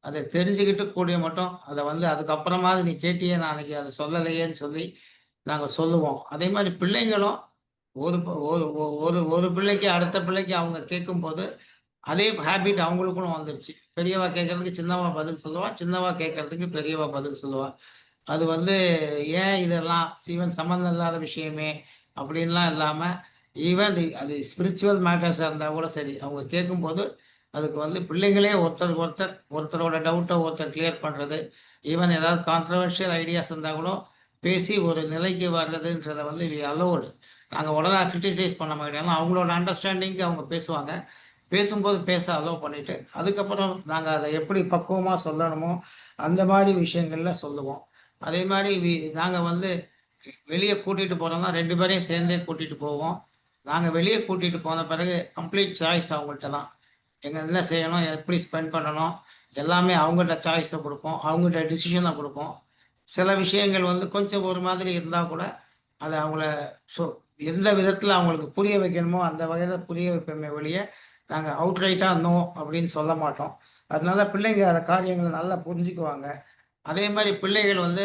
அத தெரிஞ்சுக்கிட்டு கூடிய மட்டும் அத வந்து அதுக்கப்புறமாவது நீ கேட்டியே நான் அன்னைக்கு அத சொல்லலையேன்னு சொல்லி நாங்க சொல்லுவோம். அதே மாரி பிள்ளைங்களும் ஒரு ப ஒரு ஒ ஒரு ஒரு பிள்ளைக்கு அடுத்த பிள்ளைக்கு அவங்க கேட்கும்போது, அதே ஹேபிட் அவங்களுக்கும் வந்துருச்சு. பெரியவா கேட்கறதுக்கு சின்னவா பதில் சொல்லுவா. சின்னவா கேட்கறதுக்கு பெரியவா பதில் சொல்லுவா. அது வந்து ஏன் இதெல்லாம் ஈவன் சம்மந்தம் இல்லாத விஷயமே அப்படின்லாம் இல்லாம, ஈவன் அது ஸ்பிரிச்சுவல் மேட்டர்ஸா இருந்தா கூட சரி. அவங்க கேட்கும்போது, அதுக்கு வந்து பிள்ளைங்களே ஒருத்தருக்கு ஒருத்தர், ஒருத்தரோட டவுட்ட ஒருத்தர் கிளியர் பண்றது. ஈவன் ஏதாவது கான்ட்ரோவர்ஷியல் ஐடியாஸ் இருந்தா கூட, பேசி ஒரு நிலைக்கு வர்றதுன்றத வந்து வி அலோவ்டு. நாங்க உடனே கிரிட்டிசைஸ் பண்ண மாட்டோம். ஏன்னா அவங்களோட அண்டர்ஸ்டாண்டிங்க்கு அவங்க பேசுவாங்க. பேசும்போது பேச அலோவ் பண்ணிட்டு, அதுக்கப்புறம் நாங்க அத எப்படி பக்குவமா சொல்லணுமோ, அந்த மாரி விஷயங்கள்ல சொல்லுவோம். அதே மாரி நாங்க வந்து வெளிய கூட்டிட்டு போறோம்னா 2 பேரையும் சேர்ந்தே கூட்டிட்டு போவோம். நாங்க வெளிய கூட்டிட்டு போன பிறகு கம்ப்ளீட் சாய்ஸ் அவங்கள்ட்ட தான். எங்க என்ன செய்யணும்? எப்படி ஸ்பெண்ட் பண்ணணும்? எல்லாமே அவங்கட்ட சாய்ஸ குடுப்போம். அவங்கட்ட டிசிஷன குடுப்போம். சில விஷயங்கள் வந்து கொஞ்சம் ஒரு மாதிரி இருந்தா கூட, அத அவங்கள சொ எந்த விதத்தில அவங்களுக்கு புரிய வைக்கணுமோ, அந்த வகையில புரிய வைப்போமே ஒழிய, நாங்க அவுட்ரைட்டா நோ அப்படின்னு சொல்ல மாட்டோம். அதனால பிள்ளைங்க அந்த காரியங்கள நல்லா புரிஞ்சுக்குவாங்க. அதே மாரி பிள்ளைகள் வந்து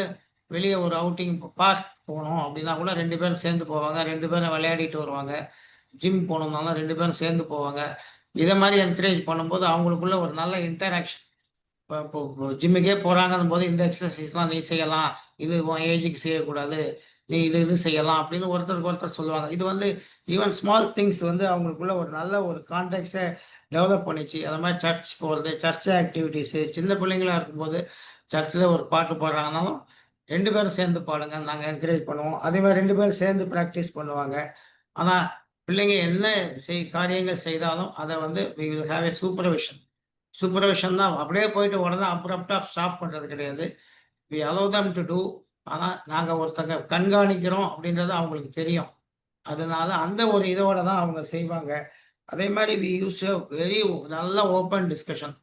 வெளிய ஒரு அவுட்டிங் பார்க் போணும் அப்படின்னா கூட 2 பேரும் சேர்ந்து போவாங்க. 2 பேரும் விளையாடிட்டு வருவாங்க. ஜிம் போணும்னாலும் 2 பேரும் சேர்ந்து போவாங்க. இத மாரி என்கரேஜ் பண்ணும்போது அவங்களுக்குள்ள ஒரு நல்ல இன்டராக்ஷன். இப்போ ஜிம்முக்கே போறாங்கன்னும்போது, இந்த எக்ஸர்சைஸ்லாம் நீ செய்யலாம். இது உன் ஏஜுக்கு செய்யக்கூடாது. நீ இது செய்யலாம் அப்படின்னு ஒருத்தருக்கு ஒருத்தர் சொல்லுவாங்க. இது வந்து ஈவன் ஸ்மால் திங்ஸ் வந்து அவங்களுக்குள்ள ஒரு நல்ல ஒரு கான்டெக்ஸ்ட்ட டெவலப் பண்ணிச்சு. அது மாரி சர்ச் போறது, சர்ச் ஆக்டிவிட்டீஸு சின்ன பிள்ளைங்களா இருக்கும்போது, சர்ச்சில ஒரு பாட்டு பாடுறாங்கன்னாலும், 2 பேரும் சேர்ந்து பாடுங்கன்னு நாங்க என்கரேஜ் பண்ணுவோம். அதே மாரி 2 பேரும் சேர்ந்து பிராக்டிஸ் பண்ணுவாங்க. ஆனா, பிள்ளைங்க என்ன காரியங்கள் செய்தாலும், அத வந்து we will have a supervision. Supervision தான். அப்படியே போயிட்டு உடனே அப்ரப்ட்டா ஸ்டாப் பண்றது கிடையாது. We allow them to do. ஆனா, நாங்க ஒருத்தங்க கண்காணிக்கிறோம் அப்படின்றது அவங்களுக்கு தெரியும். அதனால அந்த ஒரு இதோட தான் அவங்க செய்வாங்க. அதே மாரி வி யூஸ் டு வெரி நல்ல ஓப்பன் டிஸ்கஷன்.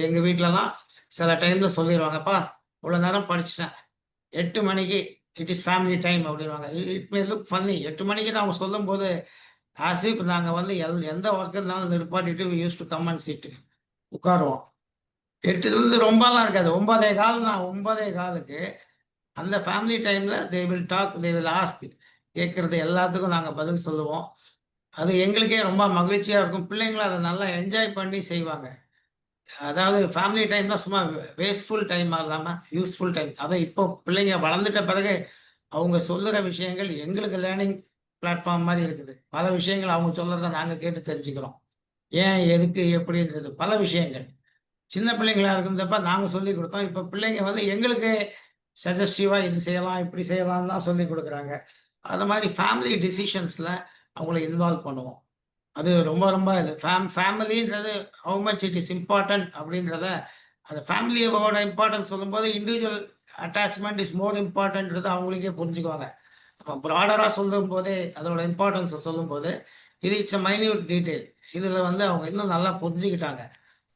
எங்க வீட்லலாம் சில டைம்ல சொல்லிருவாங்க, "அப்பா இவ்வளோ நேரம் படிச்சுட்டேன். 8 மணிக்கு இட் இஸ் ஃபேமிலி டைம்" அப்படின்னுவாங்க. It may look funny. 8 மணிக்குன்னு அவங்க சொல்லும்போது, ஆஸ் இஃப் நாங்க வந்து எந்த ஒர்க் இருந்தாலும் நிற்பாட்டிட்டு we used to come and sit. உட்காருவோம். 8லிருந்து ரொம்பலாம் இருக்காது. 9:15 தான். 9:15க்கு அந்த ஃபேமிலி டைம்ல they will talk, they will ask. கேட்கறது எல்லாத்துக்கும் நாங்க பதில் சொல்லுவோம். அது எங்களுக்கே ரொம்ப மகிழ்ச்சியா இருக்கும். பிள்ளைங்களும் அத நல்லா என்ஜாய் பண்ணி செய்வாங்க. அதாவது ஃபேமிலி டைம்னா சும்மா வேஸ்ட்ஃபுல் டைமா இல்லாம யூஸ்ஃபுல் டைம். அதான் இப்போ பிள்ளைங்க வளர்ந்துட்ட பிறகு அவங்க சொல்லுற விஷயங்கள் எங்களுக்கு லேர்னிங் பிளாட்ஃபார்ம் மாரி இருக்குது. பல விஷயங்கள் அவங்க சொல்றத நாங்க கேட்டு தெரிஞ்சுக்கிறோம். ஏன், எதுக்கு, எப்படின்றது பல விஷயங்கள். சின்ன பிள்ளைங்களா இருந்தப்ப நாங்க சொல்லிக் குடுத்தோம். இப்ப பிள்ளைங்க வந்து எங்களுக்கு சஜஸ்டிவா இது செய்யலாம், இப்படி செய்யலாம்ன்னு தான் சொல்லிக் குடுக்குறாங்க. அது மாரி ஃபேமிலி டிசிஷன்ஸ்ல அவங்கள இன்வால்வ் பண்ணுவோம். அது ரொம்ப ரொம்ப இது ஃபேமிலின்றது how much it is important அப்படின்றத அந்த ஃபேமிலியோட இம்பார்ட்டன்ஸ் சொல்லும்போது, இண்டிவிஜுவல் அட்டாச்மெண்ட் இஸ் மோர் இம்பார்ட்டன்ட்ன்றத அவங்களுக்கே புரிஞ்சுக்குவாங்க. ப்ராடரா சொல்லும்போதே அதோட இம்பார்ட்டன்ஸ சொல்லும்போது, இது இட்ஸ் எ மைன்யூட் டீட்டெயில். இதுல வந்து அவங்க இன்னும் நல்லா புரிஞ்சுக்கிட்டாங்க.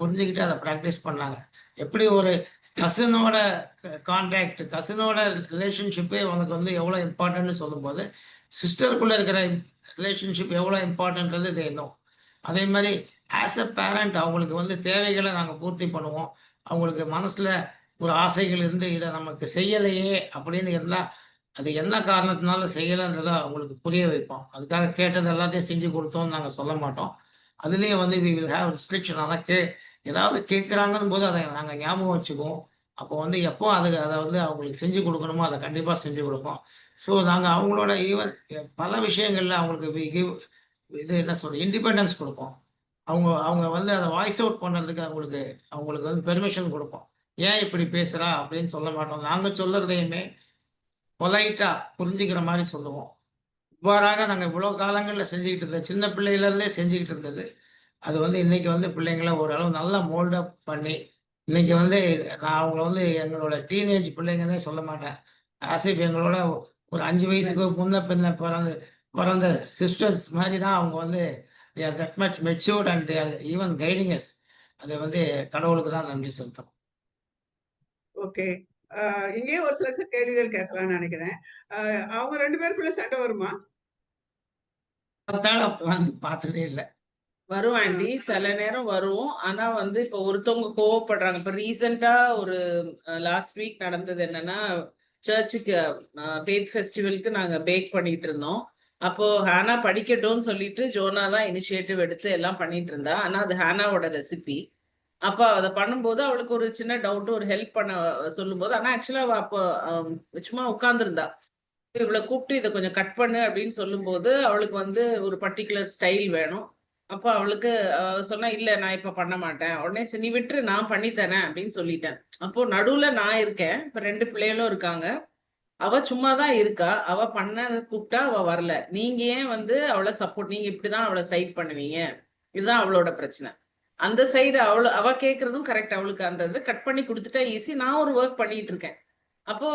புரிஞ்சுகிட்டு அத பிராக்டிஸ் பண்ணாங்க. எப்படி ஒரு கசினோட கான்டாக்ட், கசினோட ரிலேஷன்ஷிப்பே உனக்கு வந்து எவ்வளோ இம்பார்ட்டன்ட்ன்னு சொல்லும்போது, சிஸ்டருக்குள்ள இருக்கிற ரிலேஷன்ஷிப் எவ்வளோ இம்பார்ட்டன்ட்ன்றது தே நோ. அதே மாரி ஆஸ் எ பேரண்ட் அவங்களுக்கு வந்து தேவைகள நாங்க பூர்த்தி பண்ணுவோம். அவங்களுக்கு மனசுல ஒரு ஆசைகள் இருந்து, இத நமக்கு செய்யலையே அப்படின்னு இருந்தா, அது என்ன காரணத்தினால செய்யலன்றத அவங்களுக்கு புரிய வைப்போம். அதுக்காக கேட்டது எல்லாத்தையும் செஞ்சு குடுத்தோம்னு நாங்க சொல்ல மாட்டோம். அதுலயும் வந்து வி வில் ஹேவ் ரெஸ்ட்ரிக்ஷன். அதான் ஏதாவது கேட்குறாங்கன்னும்போது அத நாங்க ஞாபகம் வச்சுக்குவோம். அப்போ வந்து எப்போ அத வந்து அவங்களுக்கு செஞ்சு குடுக்கணுமோ, அத கண்டிப்பா செஞ்சு குடுப்போம். ஸோ நாங்க அவங்களோட ஈவன் பல விஷயங்கள்ல அவங்களுக்கு வி கிவ் இது என்ன சொல்றது? இண்டிபெண்டன்ஸ் குடுப்போம். அவங்க அவங்க வந்து அத வாய்ஸ் அவுட் பண்றதுக்கு அவங்களுக்கு அவங்களுக்கு வந்து பெர்மிஷன் குடுப்போம். "ஏன் இப்படி பேசுறா?" அப்படின்னு சொல்ல மாட்டோம். நாங்க சொல்றதையுமே பொலைட்டா புரிஞ்சுக்கிற மாரி சொல்லுவோம். இவ்வாறாக நாங்க இவ்வளோ காலங்கள்ல செஞ்சுகிட்டு இருந்தது. சின்ன பிள்ளையிலேருந்தே செஞ்சுகிட்டு இருந்தது. அது வந்து இன்னைக்கு வந்து பிள்ளைங்கள ஓரளவு நல்லா மோல்ட் அப் பண்ணி, இன்னைக்கு வந்து நான் அவங்கள வந்து எங்களோட டீனேஜ் பிள்ளைங்கன்னே சொல்ல மாட்டேன். ஆஸ் இஃப் எங்களோட ஒரு 5 வயசுக்கு முன்ன பின்ன பிறந்த சிஸ்டர்ஸ் மாரி தான் அவங்க வந்து they are that much matured and they are even guiding us. அது வந்து கடவுளுக்கு தான் நன்றி செலுத்தணும். ஓகே. இங்கேயும் ஒரு சில கேள்விகள் கேட்கலாம்னு நெனைக்கிறேன். அவங்க 2 பேருக்குள்ள சண்டை வருமா? பார்த்தாலும் வந்து பார்த்ததே இல்ல. வரும் ஆ. ஆண்டி. சில நேரம் வரும். ஆனா வந்து இப்போ ஒருத்தவங்க கோவப்படுறாங்க. இப்ப ரீசென்ட்டா ஒரு லாஸ்ட் வீக் நடந்தது என்னன்னா, சர்ச்சுக்கு ஃபெய்த் ஃபெஸ்டிவலுக்கு நாங்க பேக் பண்ணிட்டு இருந்தோம். அப்போ ஹானா படிக்கட்டும்னு சொல்லிட்டு ஜோனா தான் இனிஷியேட்டிவ் எடுத்து எல்லாம் பண்ணிட்டு இருந்தா. ஆனா அது ஹானாவோட ரெசிபி. அப்ப அத பண்ணும்போது அவளுக்கு ஒரு சின்ன டவுட், ஒரு ஹெல்ப் பண்ண சொல்லும்போது, ஆனா ஆக்சுவலா அவ அப்போ சும்மா உட்கார்ந்திருந்தா. இவள கூப்பிட்டு இத கொஞ்சம் கட் பண்ணு அப்படின்னு சொல்லும்போது, அவளுக்கு வந்து ஒரு பர்ட்டிகுலர் ஸ்டைல் வேணும். அப்போ அவளுக்கு சொன்னா, "இல்ல நான் இப்ப பண்ண மாட்டேன்." உடனே சரி நீ விட்டுரு நான் பண்ணி தரேன் அப்படின்னு சொல்லிட்டேன். அப்போ நடுவுல நான் இருக்கேன். இப்ப 2 பிள்ளைகளும் இருக்காங்க. அவ சும்மா தான் இருக்கா. அவ பண்ண கூப்பிட்டா அவ வரல. நீங்க ஏன் வந்து அவள சப்போர்ட் நீங்க இப்படிதான் அவள சைட் பண்ணுவீங்க. இதுதான் அவளோட பிரச்சனை. அந்த சைடு அவ கேட்கறதும் கரெக்ட். அவளுக்கு அந்த இத கட் பண்ணி குடுத்துட்டா ஈஸி. நான் ஒரு வொர்க் பண்ணிட்டு இருக்கேன். அப்போ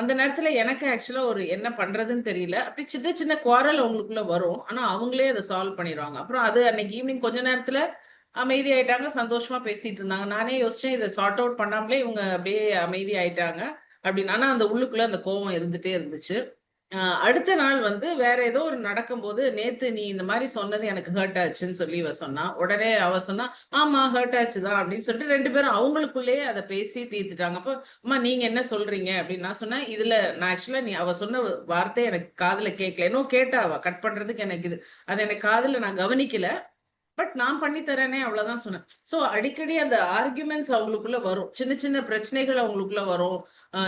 அந்த நேரத்துல எனக்கு ஆக்சுவலா ஒரு என்ன பண்றதுன்னு தெரியல. அப்படி சின்ன சின்ன குவாரல் அவங்களுக்குள்ள வரும். ஆனா அவங்களே அத சால்வ் பண்ணிருவாங்க. அப்புறம் அது அன்னைக்கு ஈவினிங் கொஞ்ச நேரத்துல அமைதியாயிட்டாங்க. சந்தோஷமா பேசிட்டு இருந்தாங்க. நானே யோசிச்சேன் இத சார்ட் அவுட் பண்ணாமலே இவங்க அப்படியே அமைதியாயிட்டாங்க அப்படின்னு. ஆனா அந்த உள்ளுக்குள்ள அந்த கோவம் இருந்துட்டே இருந்துச்சு. அடுத்த நாள் வந்து வேற ஏதோ ஒரு நடக்கும்போது, "நேத்து நீ இந்த மாரி சொன்னது எனக்கு ஹர்ட் ஆச்சுன்னு" சொல்லி இவ சொன்னா. உடனே அவ சொன்னா, "ஆமா ஹர்ட் ஆச்சு தான்" அப்படின்னு சொல்லிட்டு 2 பேரும் அவங்களுக்குள்ளேயே அத பேசி தீர்த்துட்டாங்க. அப்போ, "அம்மா நீங்க என்ன சொல்றீங்க?" அப்படின்னு நான் சொன்னேன், "இதுல நான் ஆக்சுவலா அவ சொன்ன வார்த்தை எனக்கு காதுல கேட்கல. என்னவோ கேட்டா அவ கட் பண்றதுக்கு எனக்கு இது. அது எனக்கு காதுல நான் கவனிக்கல. பட் நான் பண்ணி தரேனே அவ்வளவுதான் சொன்னேன். சோ அடிக்கடி அந்த ஆர்குமெண்ட்ஸ் அவங்களுக்குள்ள வரும். சின்ன சின்ன பிரச்சனைகள் அவங்களுக்குள்ள வரும்.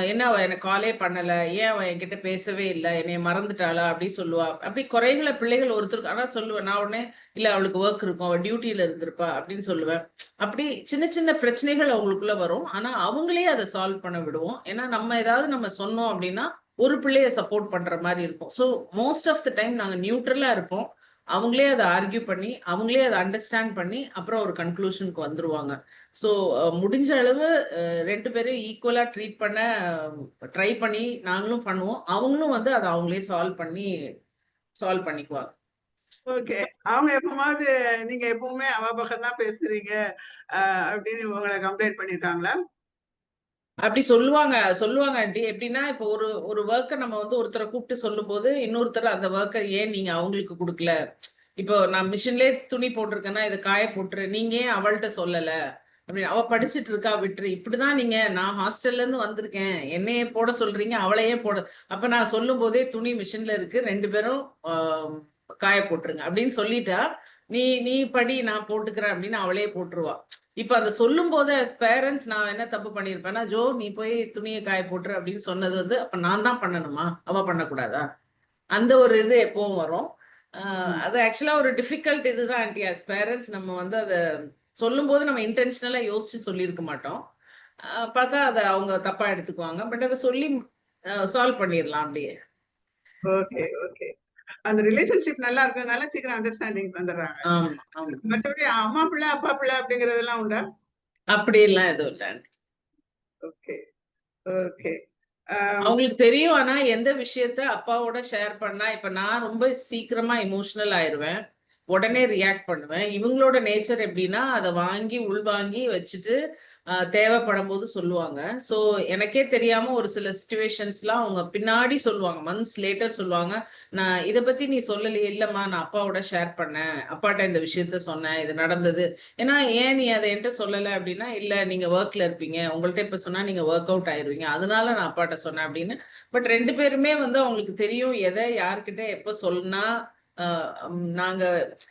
என்ன அவ எனக்கு காலே பண்ணல. ஏன் அவ என்கிட்ட பேசவே இல்ல. என்னைய மறந்துட்டாளா? அப்படி சொல்லுவா. அப்படி குறைகள பிள்ளைகள் ஒருத்தருக்கு ஆனா சொல்லுவேன். நான் உடனே இல்ல அவளுக்கு வொர்க் இருக்கும். அவ டியூட்டில இருந்திருப்பா அப்படின்னு சொல்லுவேன். அப்படி சின்ன சின்ன பிரச்சனைகள் அவங்களுக்குள்ள வரும். ஆனா அவங்களே அத சால்வ் பண்ண விடுவோம். ஏன்னா நம்ம ஏதாவது நம்ம சொன்னோம் அப்படின்னா, ஒரு பிள்ளைய சப்போர்ட் பண்ற மாரி இருக்கும். So most of the time நாங்க நியூட்ரலா இருப்போம். அவங்களே அத ஆர்க்யூ பண்ணி, அவங்களே அத அண்டர்ஸ்டாண்ட் பண்ணி, அப்புறம் ஒரு கன்க்ளூஷனுக்கு வந்துருவாங்க. ஸோ முடிஞ்ச அளவு 2 பேரையும் ஈக்குவலா ட்ரீட் பண்ண ட்ரை பண்ணி நாங்களும் பண்ணுவோம். அவங்களும் வந்து அத அவங்களே சால்வ் பண்ணிக்குவாங்க. ஓகே. அவங்க எப்பமாவது நீங்க எப்பவுமே அவ பக்கம் தான் பேசுறீங்க, அ அப்படின்னு உங்கள கம்ப்ளைண்ட் பண்ணியிருக்காங்களா? அப்படி சொல்லுவாங்க ஆன்டி. எப்படின்னா, இப்போ ஒரு ஒரு வொர்க்க நம்ம வந்து ஒருத்தர கூப்பிட்டு சொல்லும்போது, இன்னொருத்தர் அந்த வொர்க்க ஏன் நீங்க அவங்களுக்கு குடுக்கல? இப்போ நான் மிஷின்லயே துணி போட்டிருக்கேன்னா, இத காய போட்டுரு. நீங்க ஏன் அவள்ட்ட சொல்லல? அப்படின்னு. அவ படிச்சுட்டு இருக்கா விட்டுரு. இப்படிதான் நீங்க நான் ஹாஸ்டல்ல இருந்து வந்திருக்கேன். என்னைய போட சொல்றீங்க, அவள ஏன் போட அப்ப நான் சொல்லும்போதே துணி மிஷின்ல இருக்கு. 2 பேரும் ஆ காய போட்டுருங்க அப்படின்னு சொல்லிட்டா, நீ நீ படி நான் போட்டுக்கிறேன் அப்படின்னு அவளே போட்டுருவா. இப்ப அத சொல்லும்போது அஸ் பேரண்ட்ஸ் நான் என்ன தப்பு பண்ணியிருப்பேன்னா, "ஜோ நீ போய் துணிய காய போட்டுரு" அப்படின்னு சொன்னது வந்து, அப்ப நான் தான் பண்ணணுமா? அவ பண்ணக்கூடாதா? அந்த ஒரு இது எப்பவும் வரும். அ ம். அது ஆக்சுவலா ஒரு டிஃபிகல்ட் இதுதான் ஆன்டி. அஸ் பேரண்ட்ஸ் நம்ம வந்து அத சொல்லும்போது நம்ம இன்டென்ஷனலா யோசிச்சு சொல்லியிருக்க மாட்டோம். பார்த்தா அத அவங்க தப்பா எடுத்துக்குவாங்க. பட் அத சொல்லி சால்வ் பண்ணிரலாம் அப்படியே. Okay, okay. அந்த ரிலேஷன்ஷிப் நல்லா இருக்கறதுனால சீக்கிரம் அண்டர்ஸ்டாண்டிங் வந்துடுறாங்க. ஆமா, ஆமா. மற்றபடி அம்மா பிள்ளை, அப்பா பிள்ளை அப்படிங்கிறதெல்லாம் உண்டா? அப்படியெல்லாம் எதுவும் இல்ல ஆன்டி. Okay, okay. அம் அவங்களுக்கு தெரியும். ஆனா எந்த விஷயத்த அப்பாவோட ஷேர் பண்ணா இப்ப நான் ரொம்ப சீக்கிரமா எமோஷனல் ஆயிருவேன். உடனே ரியாக்ட் பண்ணுவேன். இவங்களோட நேச்சர் எப்படின்னா, அத வாங்கி உள்வாங்கி வச்சுட்டு, தேவைப்படும்போது சொல்லுவாங்க. ஸோ, எனக்கே தெரியாம ஒரு சில சிச்சுவேஷன்ஸ்லாம் அவங்க பின்னாடி சொல்லுவாங்க. மந்த்ஸ் லேட்டர் சொல்லுவாங்க. "நான் இத பத்தி நீ சொல்லலையே." "இல்லம்மா நான் அப்பாவோட ஷேர் பண்ணேன். அப்பாட்ட இந்த விஷயத்த சொன்னேன். இது நடந்தது." ஏன்னா, "ஏன் நீ அத என்ட்ட சொல்லல?" அப்படின்னா, "இல்ல நீங்க வொர்க்ல இருப்பீங்க. உங்கள்ட்ட இப்ப சொன்னா நீங்க வொர்க் அவுட் ஆயிருவீங்க. அதனால நான் அப்பாட்ட சொன்னேன்." அப்படின்னு. பட் 2 பேருமே வந்து அவங்களுக்கு தெரியும். எத யார்கிட்ட எப்ப சொன்னா, அ நாங்க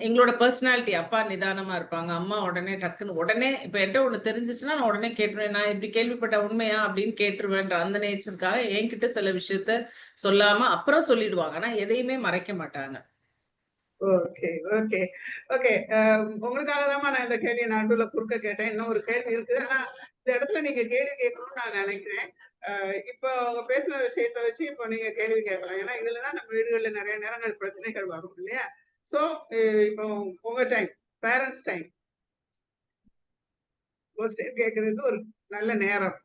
எங்களோட பெர்சனாலிட்டி அப்பா நிதானமா இருப்பாங்க. அம்மா உடனே டக்குன்னு உடனே இப்ப என்ட்ட ஒண்ணு தெரிஞ்சுச்சுன்னா, நான் உடனே கேட்டுருவேன். நான் இப்படி கேள்விப்பட்டேன் உண்மையா? அப்படின்னு கேட்டுருவேன்ற அந்த நேச்சருக்காக என்கிட்ட சில விஷயத்த சொல்லாம அப்புறம் சொல்லிடுவாங்க. ஆனா எதையுமே மறைக்க மாட்டாங்க. Okay, okay, okay. உங்களுக்காக தாம்மா நான் இந்த கேள்விய நடுவுல குறுக்க கேட்டேன். இன்னும் ஒரு கேள்வி இருக்குது. ஆனா, இந்த இடத்துல நீங்க கேள்வி கேட்கணும்னு நான் நினைக்கிறேன். இப்போ அவங்க பேசுன விஷயத்த வச்சு இப்போ நீங்க கேள்வி கேட்கலாம். ஏன்னா, இதுல தான் நம்ம வீடுகள்ல நெறைய நேரங்கள் பிரச்சனைகள் வரும் இல்லையா? ஸோ, இப்போ உங்க டைம், பேரண்ட்ஸ் டைம். கொஸ்டின் கேட்கறதுக்கு ஒரு நல்ல நேரம்.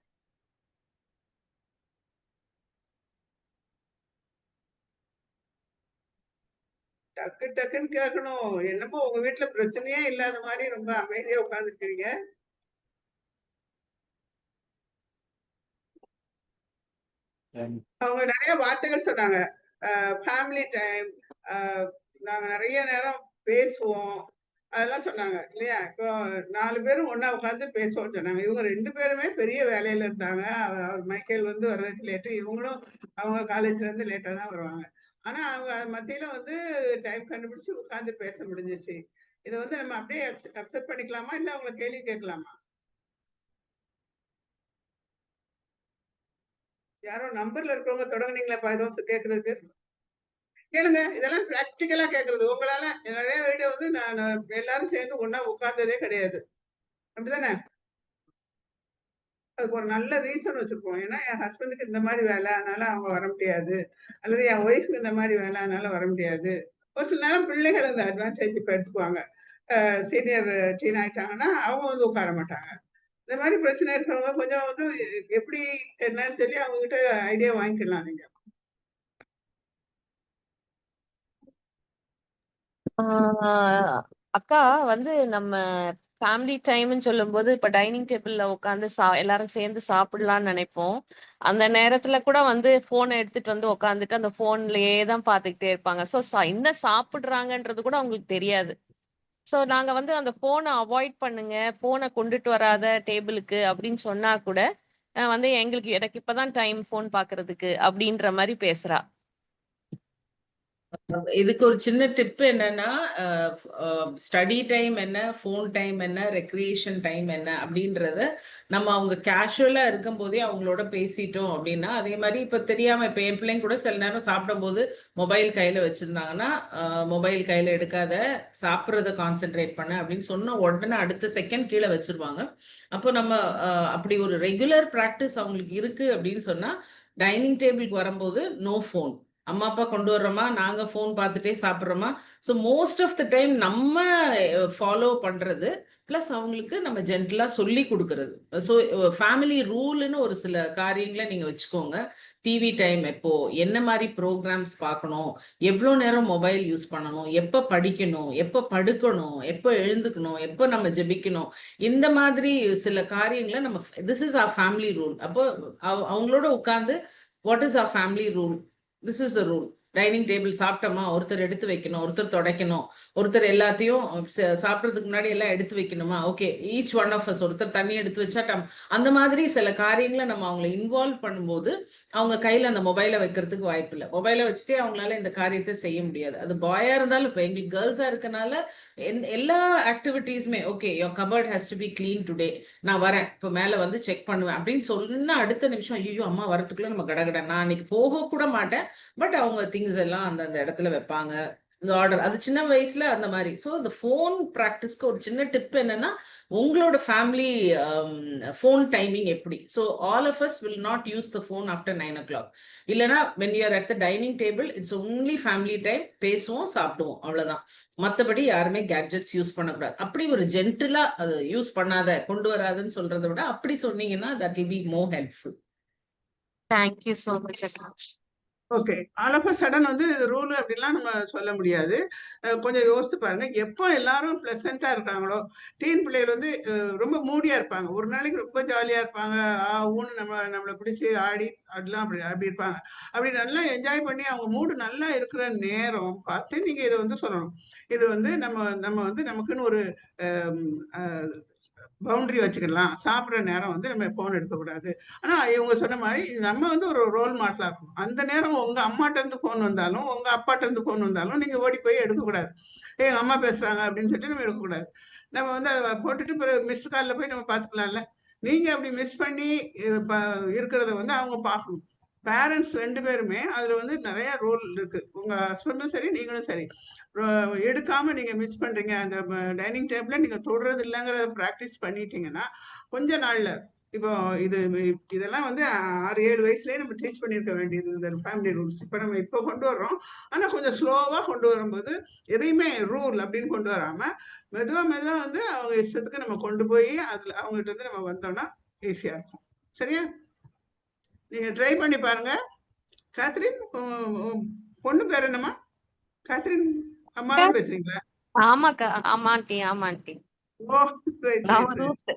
டக்கு டக்குன்னு கேட்கணும். என்னமோ உங்க வீட்ல பிரச்சனையே இல்லாத மாரி ரொம்ப அமைதியா உட்கார்ந்துருக்கிறீங்க. அவங்க நெறைய வார்த்தைகள் சொன்னாங்க. ஃபேமிலி டைம், அ நாங்க நெறைய நேரம் பேசுவோம். அதெல்லாம் சொன்னாங்க இல்லையா? இப்போ 4 பேரும் ஒண்ணா உட்கார்ந்து பேசுவோம்ன்னு சொன்னாங்க. இவங்க 2 பேருமே பெரிய வேலையில இருந்தாங்க. அவர் மைக்கேல் வந்து வர்றதுக்கு லேட்டு. இவங்களும் அவங்க காலேஜ்ல இருந்து லேட்டா தான் வருவாங்க. ஆனா அவங்க மத்தியில வந்து டைம் கண்டுபிடிச்சு உட்கார்ந்து பேச முடிஞ்சுச்சு. இத வந்து நம்ம அப்படியே அக்செப்ட் பண்ணிக்கலாமா? இல்ல அவங்கள கேள்வி கேட்கலாமா? யாரோ நம்பர்ல இருக்கிறவங்க தொடங்குனீங்களாப்பா ஏதோ கேட்கறதுக்கு? கேளுங்க. இதெல்லாம் பிராக்டிகலா கேட்கறது. உங்களால நெறைய வீடியோ வந்து நான் எல்லாரும் சேர்ந்து ஒண்ணா உட்கார்ந்ததே கிடையாது. அப்படிதானே? அதுக்கு ஒரு நல்ல ரீசன் வச்சிருப்போம். ஏன்னா, என் ஹஸ்பண்டுக்கு இந்த மாரி வேலை, அதனால அவங்க வர முடியாது. அல்லது என் ஒய்ஃப்க்கு இந்த மாரி வேலை, அதனால வர முடியாது. ஒரு சில நேரம் பிள்ளைகள் இந்த அட்வான்டேஜ் இப்ப எடுத்துக்குவாங்க. சீனியர் டீன் ஆயிட்டாங்கன்னா, அவங்க வந்து உட்கார மாட்டாங்க. இந்த மாரி பிரச்சனை இருக்கிறவங்க கொஞ்சம் வந்து எப்படி என்னன்னு சொல்லி அவங்க கிட்ட ஐடியா வாங்கிக்கலாம் நீங்க. ஆஹ் அக்கா வந்து நம்ம ஃபேமிலி டைம்னு சொல்லும்போது இப்ப டைனிங் டேபிள்ல உட்காந்து எல்லாரும் சேர்ந்து சாப்பிடலாம்னு நினைப்போம். அந்த நேரத்துல கூட வந்து போனை எடுத்துட்டு வந்து உட்காந்துட்டு அந்த போன்லயே தான் பாத்துக்கிட்டே இருப்பாங்க. சோ என்ன சாப்பிடுறாங்கன்றது கூட அவங்களுக்கு தெரியாது. சோ நாங்க வந்து அந்த போனை அவாய்ட் பண்ணுங்க, போனை கொண்டுட்டு வராத டேபிளுக்கு அப்படின்னு சொன்னா கூட வந்து எனக்கு இப்பதான் டைம் போன் பாக்குறதுக்கு அப்படின்ற மாதிரி பேசுறா. இதுக்கு ஒரு சின்ன டிப் என்னன்னா, ஸ்டடி டைம் என்ன, ஃபோன் டைம் என்ன, ரெக்ரியேஷன் டைம் என்ன அப்படின்றத நம்ம அவங்க கேஷுவலா இருக்கும் போதே அவங்களோட பேசிட்டோம் அப்படின்னா, அதே மாதிரி இப்ப தெரியாம இப்ப என் பிள்ளைங்க கூட சில நேரம் சாப்பிடும்போது மொபைல் கையில வச்சிருந்தாங்கன்னா, மொபைல் கையில எடுக்காத, சாப்பிட்றத கான்சென்ட்ரேட் பண்ண அப்படின்னு சொன்ன உடனே அடுத்த செகண்ட் கீழே வச்சிருவாங்க. அப்போ நம்ம அப்படி ஒரு ரெகுலர் ப்ராக்டிஸ் அவங்களுக்கு இருக்கு அப்படின்னு சொன்னா, டைனிங் டேபிளுக்கு வரும்போது நோ ஃபோன். அம்மா அப்பா கொண்டு வர்றோமா, நாங்க ஃபோன் பார்த்துட்டே சாப்பிட்றோமா. So most of the time நம்ம ஃபாலோ பண்றது, பிளஸ் அவங்களுக்கு நம்ம ஜென்டலா சொல்லி கொடுக்கறது. ஸோ ஃபேமிலி ரூல்னு ஒரு சில காரியங்களை நீங்க வச்சுக்கோங்க. டிவி டைம் எப்போ, என்ன மாதிரி ப்ரோக்ராம்ஸ் பார்க்கணும், எவ்வளோ நேரம் மொபைல் யூஸ் பண்ணணும், எப்போ படிக்கணும், எப்போ படுக்கணும், எப்போ எழுந்துக்கணும், எப்போ நம்ம ஜெபிக்கணும், இந்த மாதிரி சில காரியங்களை நம்ம this is our family rule. அப்போ அவங்களோட உட்காந்து what is our family rule, this is the rule. Dining table சாப்பிட்டோமா, ஒருத்தர் எடுத்து வைக்கணும், ஒருத்தர் துடைக்கணும், ஒருத்தர் எல்லாத்தையும் சாப்பிட்றதுக்கு முன்னாடி எல்லாம் எடுத்து வைக்கணுமா, okay each one of us ஒருத்தர் தண்ணி எடுத்து வச்சா அந்த மாதிரி சில காரியங்களை நம்ம அவங்களை இன்வால்வ் பண்ணும்போது அவங்க கையில அந்த மொபைலை வைக்கிறதுக்கு வாய்ப்பு இல்லை. மொபைலை வச்சுட்டே அவங்களால இந்த காரியத்தை செய்ய முடியாது. அது பாயா இருந்தாலும் இப்போ எங்களுக்கு கேர்ள்ஸா இருக்கனால எல்லா ஆக்டிவிட்டீஸுமே okay your cupboard has to be clean today, நான் வரேன் இப்போ மேலே வந்து செக் பண்ணுவேன் அப்படின்னு சொன்னா அடுத்த நிமிஷம் ஐயோ அம்மா வரத்துக்குள்ள நம்ம கடகட, நான் அன்னைக்கு போக கூட மாட்டேன், பட் அவங்க திங்ஸ் எல்லாம் அந்த இடத்துல வைப்பாங்க, இந்த ஆர்டர். அது சின்ன வயசுல அந்த மாதிரி. ஸோ இந்த ஃபோன் ப்ராக்டிஸ்க்கு ஒரு சின்ன டிப் என்னன்னா, உங்களோட ஃபேமிலி ஃபோன் டைமிங் எப்படி. So all of us will not use the phone after 9 o'clock. இல்லைன்னா when you are at the dining table it's only family time, பேசுவோம் சாப்பிடுவோம் அவ்வளவுதான். மற்றபடி யாருமே கேட்ஜெட்ஸ் யூஸ் பண்ணக்கூடாது. அப்படி ஒரு ஜென்டிலா அது யூஸ் பண்ணாத, கொண்டு வராதுன்னு சொல்றதை விட அப்படி சொன்னீங்கன்னா that will be more helpful. Thank you so much அக்கா. Okay. All of a sudden வந்து ரூல் அப்படிலாம் நம்ம சொல்ல முடியாது. கொஞ்சம் யோசித்து பாருங்க. எப்போ எல்லாரும் ப்ளசன்ட்டா இருக்காங்களோ, டீன் பிள்ளைகள் வந்து ரொம்ப மூடியா இருப்பாங்க. ஒரு நாளைக்கு ரொம்ப ஜாலியா இருப்பாங்க. ஊன்னு நம்மள பிடிச்சு ஆடி அதெல்லாம் அப்படி அப்படி இருப்பாங்க. அப்படி நல்லா என்ஜாய் பண்ணி அவங்க மூடு நல்லா இருக்கிற நேரம் பார்த்து நீங்க இத வந்து சொல்லணும். இது வந்து நம்ம நம்ம வந்து நமக்குன்னு ஒரு அம் அ பவுண்டரி வச்சுக்கலாம். சாப்பிடுற நேரம் வந்து நம்ம ஃபோன் எடுக்கக்கூடாது. ஆனா இவங்க சொன்ன மாரி நம்ம வந்து ஒரு ரோல் மாடலா இருக்கணும். அந்த நேரம் உங்க அம்மாட்ட இருந்து ஃபோன் வந்தாலும், உங்க அப்பாட்ட இருந்து ஃபோன் வந்தாலும் நீங்க ஓடி போய் எடுக்கக்கூடாது. எங்க அம்மா பேசுறாங்க அப்படின்னு சொல்லிட்டு நம்ம எடுக்கக்கூடாது. நம்ம வந்து அத போட்டுட்டு பிறகு மிஸ்டு கால்ல போய் நம்ம பார்த்துக்கலாம்ல. நீங்க அப்படி மிஸ் பண்ணி இருக்கிறத வந்து அவங்க பார்க்கணும். பேரண்ட்ஸ் 2 பேருமே அதுல வந்து நெறைய ரோல் இருக்கு. உங்க ஹஸ்பண்டும் சரி, நீங்களும் சரி. எடுக்காம நீங்க மிஸ் பண்றீங்க. அந்த டைனிங் டேபிள நீங்க தொடுறது இல்லங்கிறத பிராக்டிஸ் பண்ணிட்டீங்கன்னா, கொஞ்ச நாள்ல இப்போ இதெல்லாம் வந்து 6, 7 வயசுலயே நம்ம டீச் பண்ணியிருக்க வேண்டியது இந்த ஃபேமிலி ரூல்ஸ். இப்ப நம்ம இப்ப கொண்டு வர்றோம். ஆனா கொஞ்சம் ஸ்லோவா கொண்டு வரும்போது, எதையுமே ரூல் அப்படின்னு கொண்டு வராம, மெதுவா மெதுவா வந்து அவங்க இஷ்டத்துக்கு நம்ம கொண்டு போய் அதுல அவங்ககிட்ட இருந்து நம்ம வந்தோம்னா ஈஸியா இருக்கும். சரியா? நீங்க ட்ரை பண்ணி பாருங்க. கேத்ரின், பொண்ணு பேர் என்னம்மா? கேத்ரின் அம்மா தான் பேசுறீங்களா? ஆமாக்கா. ஆமா ஆண்டி, ஆமா ஆண்டி. ஓ! ரைட், நான் ரைட், ரூத்.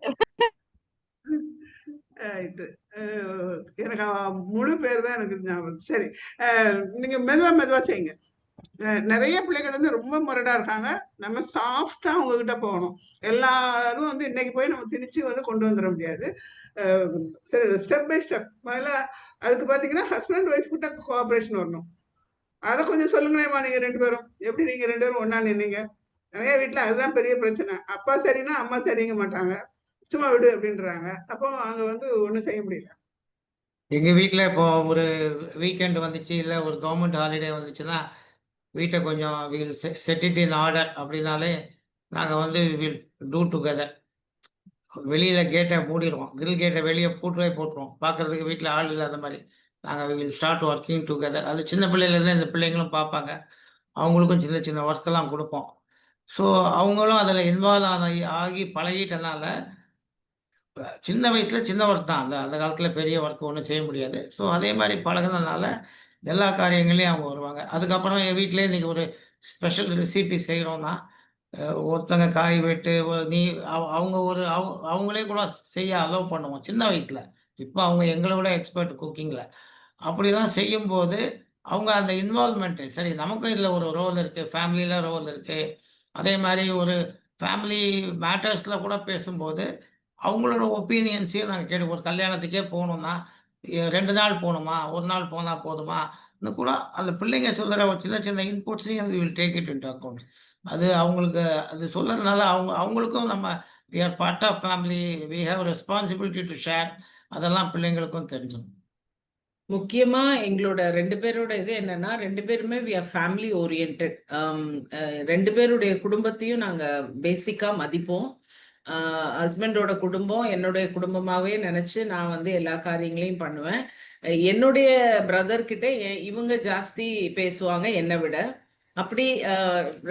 ரைட். எனக்கு முழு பேர் தான் எனக்கு ஞாபகம். சரி. நீங்க மெதுவா மெதுவா செய்யுங்க. நிறைய பிள்ளைகள் வந்து ரொம்ப முரடா இருக்காங்க. நம்ம சாஃப்டா அவங்க கிட்ட போகணும். எல்லாரும் வந்து இன்னைக்கு போய் நம்ம திணிச்சு வந்து கொண்டு வந்துட முடியாது. Step by step. முதல்ல அதுக்கு பாத்தீங்கன்னா ஹஸ்பண்ட் ஒய்ஃப் கிட்ட கோஆபரேஷன் வரணும். அதை கொஞ்சம் சொல்லுங்களேம்மா, நீங்க 2 பேரும் எப்படி நீங்க 2 பேரும் ஒண்ணா நின்னீங்க? நிறைய வீட்டுல அதுதான் பெரிய பிரச்சனை. அப்பா சரின்னா அம்மா சரிங்க மாட்டாங்க. சும்மா விடு அப்படின்றாங்க. அப்போ அங்க வந்து ஒண்ணும் செய்ய முடியல. எங்க வீட்ல இப்போ ஒரு வீக்கெண்ட் வந்துச்சு, இல்ல ஒரு கவர்மெண்ட் ஹாலிடே வந்துச்சுன்னா, வீட்ட கொஞ்சம் will set it in order அப்படின்னாலே, நாங்க வந்து வில் டூ டுகெதர். வெளியில கேட்ட மூடிருவோம். கிரில் கேட்ட வெளிய பூட்டவே போட்டுருவோம். பார்க்கறதுக்கு வீட்ல ஆள் இல்லாத மாரி. நாங்க we will start working together. அது சின்ன பிள்ளையிலேருந்து இந்த பிள்ளைங்களும் பார்ப்பாங்க. அவங்களுக்கும் சின்ன சின்ன ஒர்க்லாம் குடுப்போம். ஸோ அவங்களும் அதில இன்வால்வ் ஆகி பழகிட்டனால, சின்ன வயசுல சின்ன ஒர்க் தான். அந்த அந்த காலத்துல பெரிய ஒர்க் ஒண்ணும் செய்ய முடியாது. ஸோ அதே மாரி பழகுனனால, எல்லா காரியங்கள்லயும் அவங்க வருவாங்க. அதுக்கப்புறம் என் வீட்லயே இன்னைக்கு ஒரு ஸ்பெஷல் ரெசிபி செய்றோம்னா, ஒருத்தங்க காய் வெட்டு, நீ அவங்க ஒரு அவங்களே கூட செய்ய அலோவ் பண்ணுவோம். சின்ன வயசுல. இப்ப அவங்க எங்கள விட எக்ஸ்பர்ட் குக்கிங்ல. அப்படிலாம் செய்யும்போது, அவங்க அந்த இன்வால்வ்மென்ட் சரி நமக்கும் இதுல ஒரு ரோல் இருக்கு. ஃபேமிலில ரோல் இருக்கு. அதே மாரி ஒரு ஃபேமிலி மேட்டர்ஸ்ல கூட பேசும்போது, அவங்களோட ஒப்பீனியன்ஸையும் நாங்க கேட்டு ஒரு கல்யாணத்துக்கே போணும்னா, 2 நாள் போணுமா? 1 நாள் போனா போதுமா? இன்னும் கூட அந்த பிள்ளைங்க சொல்ற ஒரு சின்ன சின்ன இன்புட்ஸையும் we will take it into account. அது அவங்களுக்கு அது சொல்லறதுனால அவங்களுக்கும் நம்ம we are part of family. We have responsibility to share. அதெல்லாம் பிள்ளைங்களுக்கும் தெரிஞ்சிரும். முக்கியமா எங்களோட 2 பேரோட இது என்னன்னா, 2 பேருமே வி ஆர் ஃபேமிலி ஓரியன்டட். 2 பேருடைய குடும்பத்தையும் நாங்க பேசிக்கா மதிப்போம். ஹஸ்பண்டோட குடும்பம் என்னுடைய குடும்பமாவே நினைச்சு நான் வந்து எல்லா காரியங்களையும் பண்ணுவேன். என்னுடைய பிரதர் கிட்ட இவங்க ஜாஸ்தி பேசுவாங்க என்னை விட. அப்படி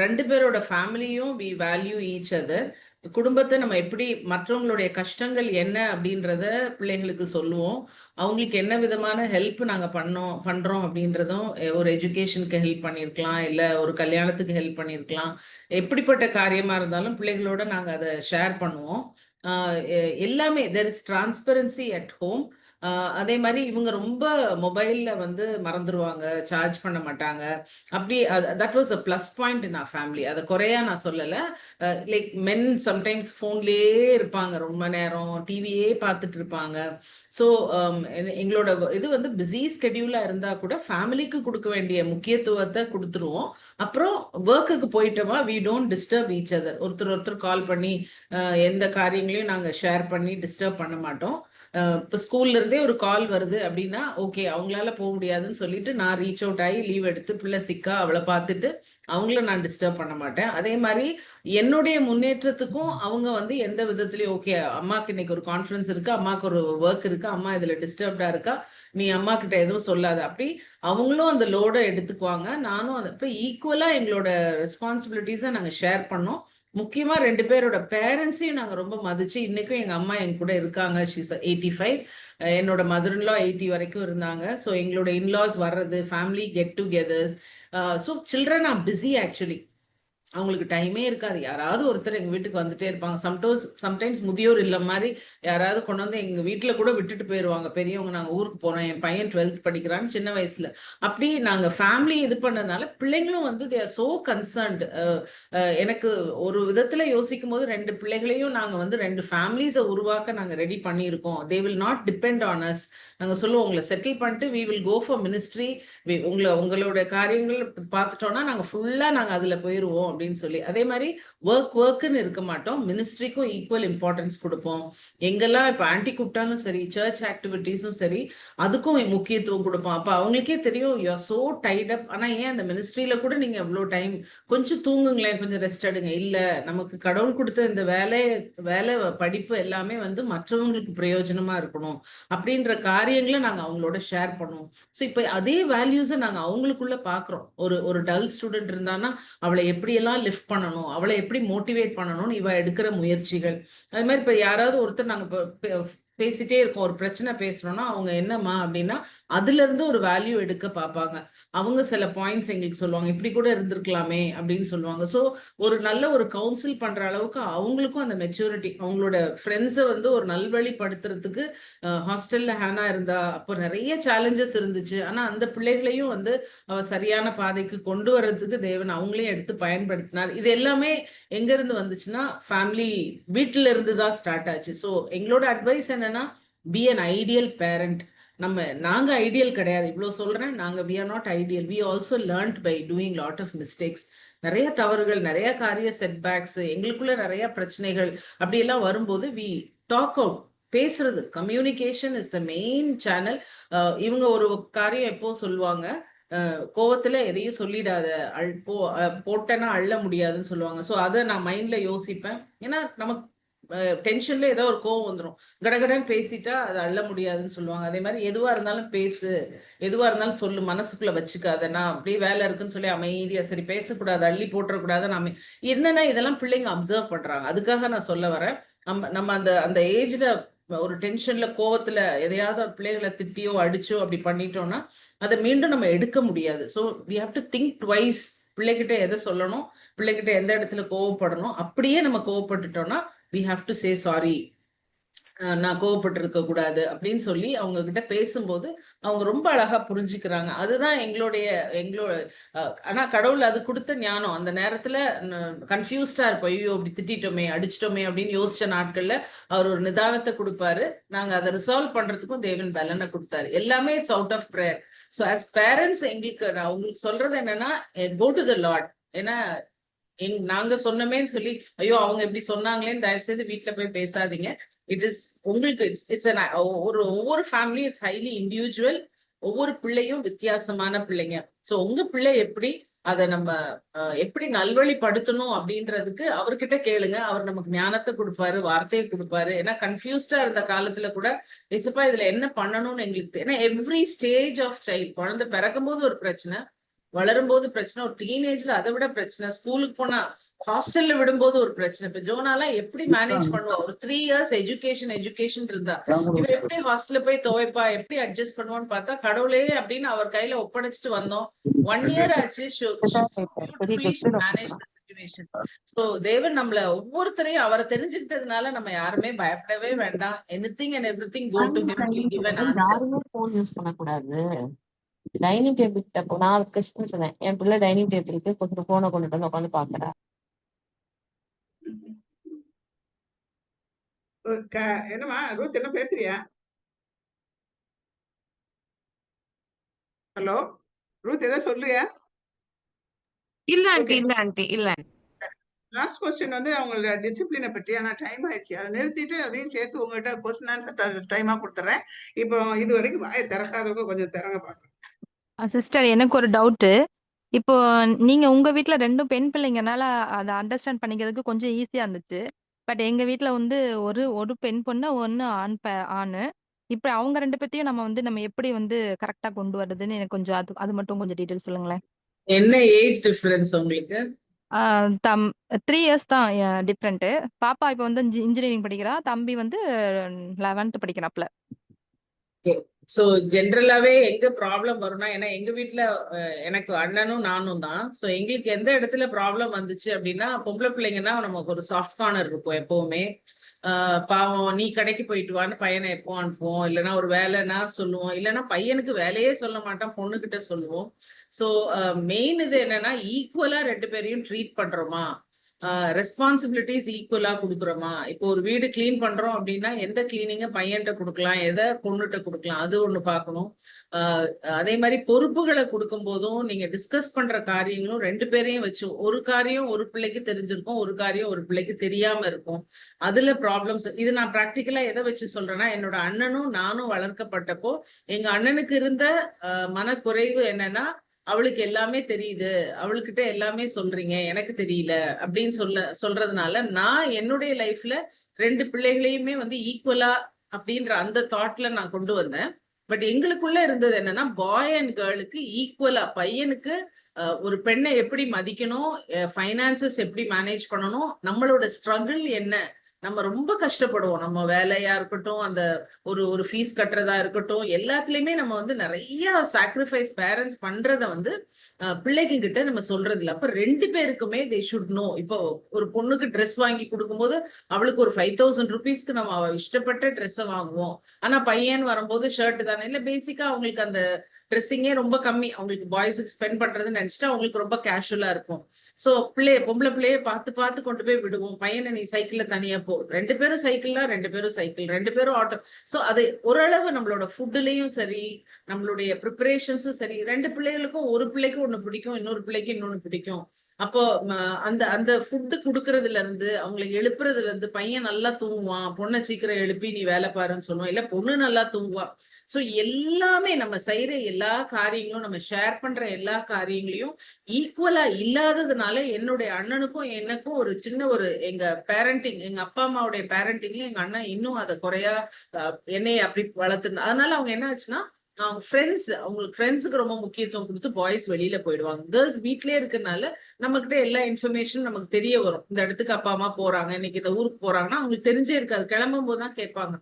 2 பேரோட ஃபேமிலியும் வி வேல்யூ ஈச் அதர். குடும்பத்தை நம்ம எப்படி மற்றவங்களுடைய கஷ்டங்கள் என்ன அப்படின்றத பிள்ளைங்களுக்கு சொல்லுவோம். அவங்களுக்கு என்ன விதமான ஹெல்ப் நாங்க பண்றோம் அப்படின்றதும், ஒரு எஜுகேஷனுக்கு ஹெல்ப் பண்ணியிருக்கலாம், இல்ல ஒரு கல்யாணத்துக்கு ஹெல்ப் பண்ணியிருக்கலாம். எப்படிப்பட்ட காரியமா இருந்தாலும் பிள்ளைகளோட நாங்க அதை ஷேர் பண்ணுவோம். எல்லாமே there is transparency at home. அதே மாதிரி இவங்க ரொம்ப மொபைல்ல வந்து மறந்துடுவாங்க, சார்ஜ் பண்ண மாட்டாங்க. அப்படி that was a plus point in our family. அதை குறையா நான் சொல்லலை. லைக் மென் சம்டைம்ஸ் ஃபோன்லேயே இருப்பாங்க, ரொம்ப நேரம் டிவியே பார்த்துட்டு இருப்பாங்க. ஸோ எங்களோட இது வந்து பிஸி ஸ்கெடியூலாக இருந்தால் கூட ஃபேமிலிக்கு கொடுக்க வேண்டிய முக்கியத்துவத்தை கொடுத்துருவோம். அப்புறம் ஒர்க்குக்கு போயிட்டோமா we don't disturb each other. ஒருத்தர் கால் பண்ணி எந்த காரியங்களையும் நாங்கள் ஷேர் பண்ணி டிஸ்டர்ப் பண்ண மாட்டோம். இப்போ ஸ்கூல்ல இருந்தே ஒரு கால் வருது அப்படின்னா ஓகே அவங்களால போக முடியாதுன்னு சொல்லிட்டு நான் ரீச் அவுட் ஆகி லீவ் எடுத்து பிள்ளை சிக்கா அவளை பார்த்துட்டு அவங்கள நான் டிஸ்டர்ப் பண்ண மாட்டேன். அதே மாதிரி என்னுடைய முன்னேற்றத்துக்கும் அவங்க வந்து எந்த விதத்துலயும் ஓகே அம்மாக்கு இன்னைக்கு ஒரு கான்ஃபரன்ஸ் இருக்கு, அம்மாக்கு ஒரு ஒர்க் இருக்கு, அம்மா இதுல டிஸ்டர்ப்டா இருக்கா, நீ அம்மா கிட்ட எதுவும் சொல்லாத. அப்படி அவங்களும் அந்த லோடை எடுத்துக்குவாங்க. நானும் அதை இப்போ ஈக்குவலா எங்களோட ரெஸ்பான்சிபிலிட்டிஸை நாங்கள் ஷேர் பண்ணோம். முக்கியமா 2 பேரோட பேரண்ட்ஸையும் நாங்க ரொம்ப மதிச்சு, இன்னைக்கும் எங்க அம்மா என் கூட இருக்காங்க. ஷீஸ் 85. என்னோட மதர் இன்லா 80 வரைக்கும் இருந்தாங்க. ஸோ எங்களோட இன்லாஸ் வர்றது, family get togethers. So children are busy actually. அவங்களுக்கு டைமே இருக்காது. யாராவது ஒருத்தர் எங்க வீட்டுக்கு வந்துட்டே இருப்பாங்க. சம்டைம்ஸ் முதியோர் இல்லம் மாதிரி யாராவது கொண்டு வந்து எங்க வீட்டுல கூட விட்டுட்டு போயிடுவாங்க. பெரியவங்க நாங்க ஊருக்கு போறோம், என் பையன் 12th படிக்கிறான்னு சின்ன வயசுல. அப்படி நாங்க ஃபேமிலி இது பண்ணதுனால பிள்ளைங்களும் வந்து தே ஆர் சோ கன்சர்ன்ட். எனக்கு ஒரு விதத்துல யோசிக்கும் போது 2 பிள்ளைகளையும் நாங்க வந்து 2 ஃபேமிலிஸை உருவாக்க நாங்க ரெடி பண்ணியிருக்கோம். They will not depend on us. நாங்க சொல்லுவோம் உங்களை செட்டில் பண்ணிட்டு we will go for ministry. உங்களோட காரியங்கள் பார்த்துட்டோம்னா நாங்க ஃபுல்லா நாங்க அதுல போயிருவோம் அப்படின்னு சொல்லி. அதே மாதிரி ஒர்க்குன்னு இருக்க மாட்டோம், மினிஸ்ட்ரிக்கும் ஈக்குவல் இம்பார்ட்டன்ஸ் கொடுப்போம். எங்கெல்லாம் இப்போ ஆன்டி கூப்பிட்டாலும் சரி, சர்ச் ஆக்டிவிட்டீஸும் சரி, அதுக்கும் முக்கியத்துவம் கொடுப்போம். அப்போ அவங்களுக்கே தெரியும் யூ ஆர் சோ டைட் அப். ஆனா ஏன் அந்த மினிஸ்ட்ரியில கூட நீங்க எவ்வளோ டைம், கொஞ்சம் தூங்குங்களேன், கொஞ்சம் ரெஸ்ட் எடுங்க. இல்ல நமக்கு கடவுள் கொடுத்த இந்த வேலை படிப்பு எல்லாமே வந்து மற்றவங்களுக்கு பிரயோஜனமா இருக்கணும் அப்படின்ற காரியங்களை நாங்க அவங்களோட ஷேர் பண்ணுவோம். ஸோ இப்போ அதே வேல்யூஸை நாங்க அவங்களுக்குள்ள பாக்குறோம். ஒரு டல் ஸ்டூடெண்ட் இருந்தான்னா அவளை எப்படியெல்லாம் லிஃப்ட் பண்ணணும், அவளை எப்படி மோட்டிவேட் பண்ணணும்னு இவ எடுக்கிற முயற்சிகள். அது மாதிரி இப்ப யாராவது ஒருத்தர் நாங்க பேசிட்டே இருக்கோம், ஒரு பிரச்சனை பேசுறோம்னா அவங்க என்னம்மா அப்படின்னா அதுல இருந்து ஒரு வேல்யூ எடுக்க பார்ப்பாங்க. அவங்க சில பாயிண்ட்ஸ் எங்களுக்கு சொல்லுவாங்க, இப்படி கூட இருந்திருக்கலாமே அப்படின்னு சொல்லுவாங்க. ஸோ ஒரு நல்ல ஒரு கவுன்சில் பண்ற அளவுக்கு அவங்களுக்கும் அந்த மெச்சூரிட்டி, அவங்களோட ஃப்ரெண்ட்ஸை வந்து ஒரு நல்வழிப்படுத்துறதுக்கு. ஹாஸ்டல்ல ஹேனா இருந்தா அப்போ நிறைய சேலஞ்சஸ் இருந்துச்சு. ஆனா அந்த பிள்ளைகளையும் வந்து அவ சரியான பாதைக்கு கொண்டு வர்றதுக்கு தேவன் அவங்களையும் எடுத்து பயன்படுத்தினார். இது எல்லாமே எங்க இருந்து வந்துச்சுன்னா ஃபேமிலி வீட்டுல இருந்து தான் ஸ்டார்ட் ஆச்சு. ஸோ எங்களோட அட்வைஸ் என்னன்னா, பி அன் ஐடியல் பேரண்ட். நாங்க ஐடியல் கிடையாது, இவ்வளவு சொல்றேன். நாங்க we are not ideal, we also learned by doing lot of mistakes. நிறைய தவறுகள், நிறைய காரிய செட்பேக்ஸ், எங்களுக்குள்ள நிறைய பிரச்சனைகள் அப்படியெல்லாம் வரும்போது வி டாக் அவுட். பேசுறது, communication is the main channel. இவங்க ஒரு காரியம் எப்போ சொல்லுவாங்க, கோவத்துல எதையும் சொல்லிடாத, போட்டேன்னா அள்ள முடியாதுன்னு சொல்லுவாங்க. ஸோ அதை நான் மைண்ட்ல யோசிப்பேன். ஏன்னா நமக்கு டென்ஷன்ல ஏதோ ஒரு கோவம் வந்துடும், கடகடன்னு பேசிட்டா அது அள்ள முடியாதுன்னு சொல்லுவாங்க. அதே மாதிரி எதுவா இருந்தாலும் பேசு, எதுவா இருந்தாலும் சொல்லு, மனசுக்குள்ள வச்சுக்காத. நான் அப்படியே வேலை இருக்குன்னு சொல்லி அமைதியா, சரி பேசக்கூடாது, அள்ளி போட்டுறக்கூடாது. நாம என்னன்னா இதெல்லாம் பிள்ளைங்க அப்சர்வ் பண்றாங்க. அதுக்காக நான் சொல்ல வரேன். நம்ம அந்த அந்த ஏஜ்ல ஒரு டென்ஷன்ல கோவத்துல எதையாவது பிள்ளைகளை திட்டியோ அடிச்சோ அப்படி பண்ணிட்டோம்னா அதை மீண்டும் நம்ம எடுக்க முடியாது. So we have to think twice. பிள்ளைகிட்ட எதை சொல்லணும், பிள்ளைகிட்ட எந்த இடத்துல கோவப்படணும். அப்படியே நம்ம கோவப்பட்டுட்டோம்னா we have to say sorry, நான் கோவப்பட்டு இருக்க கூடாது அப்படின்னு சொல்லி அவங்க கிட்ட பேசும்போது அவங்க ரொம்ப அழகா புரிஞ்சுக்கிறாங்க. அதுதான் எங்களோட ஆனா கடவுள் அது கொடுத்த ஞானம். அந்த நேரத்துல கன்ஃபியூஸ்டா இருப்போம், ஐயோ இப்படி திட்டோமே அடிச்சிட்டோமே அப்படின்னு யோசிச்ச நாட்கள்ல அவர் ஒரு நிதானத்தை கொடுப்பாரு. நாங்க அதை ரிசால்வ் பண்றதுக்கும் தேவன் பலனை கொடுத்தாரு. எல்லாமே it's out of prayer. So as parents எங்களுக்கு நான் உங்களுக்கு சொல்றது என்னன்னா, கோ டு த லார்ட். ஏன்னா நாங்க சொன்னமேன்னு சொல்லி ஐயோ அவங்க இப்படி சொன்னாங்களேன்னு தயவு செய்து வீட்டுல போய் பேசாதீங்க. இட் இஸ் உங்களுக்கு ஒவ்வொரு ஃபேமிலி இட்ஸ் ஹைலி இண்டிவிஜுவல். ஒவ்வொரு பிள்ளையும் வித்தியாசமான பிள்ளைங்க. ஸோ உங்க பிள்ளை எப்படி அதை நம்ம எப்படி நல்வழிப்படுத்தணும் அப்படின்றதுக்கு அவர்கிட்ட கேளுங்க. அவர் நமக்கு ஞானத்தை கொடுப்பாரு, வார்த்தையை கொடுப்பாரு. ஏன்னா கன்ஃபியூஸ்டா இருந்த காலத்துல கூட இசப்பா இதுல என்ன பண்ணணும்னு எங்களுக்கு, ஏன்னா எவ்ரி ஸ்டேஜ் ஆஃப் சைல்ட், குழந்தை பிறக்கும் போது ஒரு பிரச்சனை, வளரும்போது பிரச்சனை, ஒரு டீனேஜ்ல அதை விட பிரச்சனை, ஸ்கூலுக்கு போனா ஹாஸ்டல்ல விடும்போது ஒரு பிரச்சனை. இப்ப ஜோனாலாம் எப்படி மேனேஜ் பண்ணுவா? ஒரு 3 years எஜுகேஷன் இருந்தா இவ எப்படி ஹாஸ்டல்ல போய் துவைப்பா, எப்படி அட்ஜஸ்ட் பண்ணுவான்னு பார்த்தா கடவுளே அப்படின்னு அவர் கையில ஒப்படைச்சிட்டு வந்தோம். 1 year ஆச்சு. மேனேஜ் தி சிச்சுவேஷன். சோ தேவன் நம்மள ஒவ்வொருத்தரையும் அவரை தெரிஞ்சுக்கிட்டதுனால நம்ம யாருமே பயப்படவே வேண்டாம். Anything and everything go to him, he will give an answer. யாருமே போன் யூஸ் பண்ணக்கூடாது. டைனிங் டேபிள் கிட்ட நான் கிறிஸ்டின் சொன்னேன், என் பிள்ளை டைனிங் டேபிளுக்கு கொஞ்சம் போனை கொண்டுட்டு வந்து உட்காந்து பாக்குறா. என்னம்மா ரூத், என்ன பேசுறியா? ஹலோ ரூத், ஏதோ சொல்றியா? இல்ல ஆண்டி, இல்ல ஆண்டி, இல்ல. லாஸ்ட் கொஸ்டின் வந்து அவங்களோட டிசிப்ளினை பற்றி. ஆனா டைம் ஆயிடுச்சு, அதை நிறுத்திட்டு அதையும் சேர்த்து உங்ககிட்ட கொஸ்டின் ஆன்சர் டைமா கொடுத்துறேன். இப்போ இது வரைக்கும் வாயை திறக்காதவங்க கொஞ்சம் திறங்க பாக்குறேன். சிஸ்டர், எனக்கு ஒரு டவுட்டு. இப்போ நீங்க உங்க வீட்ல 2 பெண் பிள்ளைங்கனால அதை அண்டர்ஸ்டாண்ட் பண்ணிக்கிறதுக்கு கொஞ்சம் ஈஸியா இருந்துச்சு. பட் எங்க வீட்ல வந்து ஒரு பெண் பொண்ணு, 1 ஆணு. இப்ப அவங்க 2 பேத்தையும் நம்ம எப்படி கரெக்டா கொண்டு வர்றதுன்னு எனக்கு கொஞ்சம் அது மட்டும் கொஞ்சம் டீடைல் சொல்லுங்களேன். என்ன ஏஜ் டிஃபரன்ஸ் உங்களுக்கு? 3 years தான் டிஃப்ரெண்ட். பாப்பா இப்ப இன்ஜினியரிங் படிக்கிறா. தம்பி 11th படிக்கிறாப்ல. ஸோ ஜென்ரலாவே எங்க ப்ராப்ளம் வரும்னா, ஏன்னா எங்க வீட்டுல எனக்கு அண்ணனும் நானும் தான். ஸோ எங்களுக்கு எந்த இடத்துல ப்ராப்ளம் வந்துச்சு அப்படின்னா, பொம்பளை பிள்ளைங்கன்னா நமக்கு ஒரு சாஃப்ட் கார்னர் இருக்கும் எப்பவுமே. பாவம் நீ கடைக்கு போயிட்டு வான்னு பையனை எப்போ அனுப்புவோம், இல்லைன்னா ஒரு வேலைன்னா சொல்லுவோம், இல்லைன்னா பையனுக்கு வேலையே சொல்ல மாட்டான், பொண்ணுகிட்ட சொல்லுவோம். ஸோ மெயின் இது என்னன்னா, ஈக்குவலா 2 பேரையும் ட்ரீட் பண்றோமா, ரெஸ்பான்சிபிலிட்டிஸ் ஈக்குவலா கொடுக்குறோமா. இப்போ ஒரு வீடு கிளீன் பண்றோம் அப்படின்னா எந்த கிளீனிங்க பையன்கிட்ட கொடுக்கலாம், எதை பொண்ணுகிட்ட கொடுக்கலாம், அது ஒண்ணு பார்க்கணும். அதே மாதிரி பொறுப்புகளை கொடுக்கும் போதும் நீங்க டிஸ்கஸ் பண்ற காரியங்களும் 2 பேரையும் வச்சு, ஒரு காரியம் ஒரு பிள்ளைக்கு தெரிஞ்சிருக்கும், ஒரு காரியம் ஒரு பிள்ளைக்கு தெரியாம இருக்கும். அதுல ப்ராப்ளம்ஸ். இது நான் பிராக்டிக்கலா எதை வச்சு சொல்றேன்னா, என்னோட அண்ணனும் நானும் வளர்க்கப்பட்டப்போ எங்க அண்ணனுக்கு இருந்த மனக்குறைவு என்னன்னா, அவளுக்கு எல்லாமே தெரியுது, அவளுக்கிட்ட எல்லாமே சொல்றீங்க, எனக்கு தெரியல அப்படின்னு சொல்றதுனால நான் என்னுடைய லைஃப்ல 2 பிள்ளைகளையுமே ஈக்குவலா அப்படின்ற அந்த தாட்ல நான் கொண்டு வந்தேன். பட் எங்களுக்குள்ள இருந்தது என்னன்னா, பாய் அண்ட் கேர்ளுக்கு ஈக்குவலா, பையனுக்கு ஒரு பெண்ணை எப்படி மதிக்கணும், ஃபைனான்சஸ் எப்படி மேனேஜ் பண்ணணும், நம்மளோட ஸ்ட்ரகிள் என்ன நம்ம ரொம்ப கஷ்டப்படுவோம். நம்ம வேலையா இருக்கட்டும், அந்த ஒரு ஃபீஸ் கட்டுறதா இருக்கட்டும், எல்லாத்துலயுமே நம்ம வந்து நிறைய சாக்ரிஃபைஸ் பேரண்ட்ஸ் பண்றத வந்து பிள்ளைங்க கிட்ட நம்ம சொல்றது இல்ல. அப்ப 2 பேருக்குமே தே ஷுட் நோ. இப்போ ஒரு பொண்ணுக்கு ட்ரெஸ் வாங்கி கொடுக்கும்போது அவளுக்கு ஒரு 5000 ருபீஸ்க்கு நம்ம அவ இஷ்டப்பட்ட ட்ரெஸ்ஸை வாங்குவோம். ஆனா பையன் வரும்போது ஷர்ட் தானே, இல்ல பேசிக்கா அவங்களுக்கு அந்த ட்ரெஸ்ஸிங்கே ரொம்ப கம்மி, அவங்களுக்கு பாய்ஸுக்கு ஸ்பெண்ட் பண்றதுன்னு நினைச்சிட்டு அவங்களுக்கு ரொம்ப கேஷுவலா இருக்கும். சோ பொம்பளை பிள்ளைய பார்த்து பார்த்து கொண்டு போய் விடுவோம். பையனை நீ சைக்கிள்ல தனியா போ, 2 பேரும் சைக்கிள்னா 2 பேரும் சைக்கிள், 2 பேரும் ஆட்டோ. சோ அது ஓரளவு நம்மளோட ஃபுட்லயும் சரி, நம்மளுடைய ப்ரிப்பரேஷன்ஸும் சரி, 2 பிள்ளைகளுக்கும் ஒரு பிள்ளைக்கு ஒண்ணு பிடிக்கும், இன்னொரு பிள்ளைக்கு இன்னொன்னு பிடிக்கும். அப்போ அந்த அந்த ஃபுட்டு குடுக்கறதுல இருந்து அவங்களை எழுப்புறதுல இருந்து, பையன் நல்லா தூங்குவான், பொண்ணை சீக்கிரம் எழுப்பி நீ வேலை பாருன்னு சொல்லுவோம், இல்ல பொண்ணு நல்லா தூங்குவா. சோ எல்லாமே நம்ம செய்யற எல்லா காரியங்களும், நம்ம ஷேர் பண்ற எல்லா காரியங்களையும் ஈக்குவலா இல்லாததுனால என்னுடைய அண்ணனுக்கும் எனக்கும் ஒரு சின்ன ஒரு எங்க பேரண்டிங், எங்க அப்பா அம்மாவுடைய பேரண்டிங்ல எங்க அண்ணன் இன்னும் அதை குறையா என்னைய அப்படி வளர்த்துருந்தா. அதனால அவங்க என்ன ஆச்சுன்னா, அவங்க ஃப்ரெண்ட்ஸ், அவங்களுக்கு ஃப்ரெண்ட்ஸுக்கு ரொம்ப முக்கியத்துவம் கொடுத்து பாய்ஸ் வெளியில போயிடுவாங்க. கேர்ள்ஸ் வீட்லயே இருக்கறனால நம்ம கிட்ட எல்லா இன்ஃபர்மேஷனும் நமக்கு தெரிய வரும். இந்த இடத்துக்கு அப்பா அம்மா போறாங்க, இன்னைக்கு இந்த ஊருக்கு போறாங்கன்னா அவங்களுக்கு தெரிஞ்சே இருக்காது, கிளம்பும் போதுதான் கேட்பாங்க.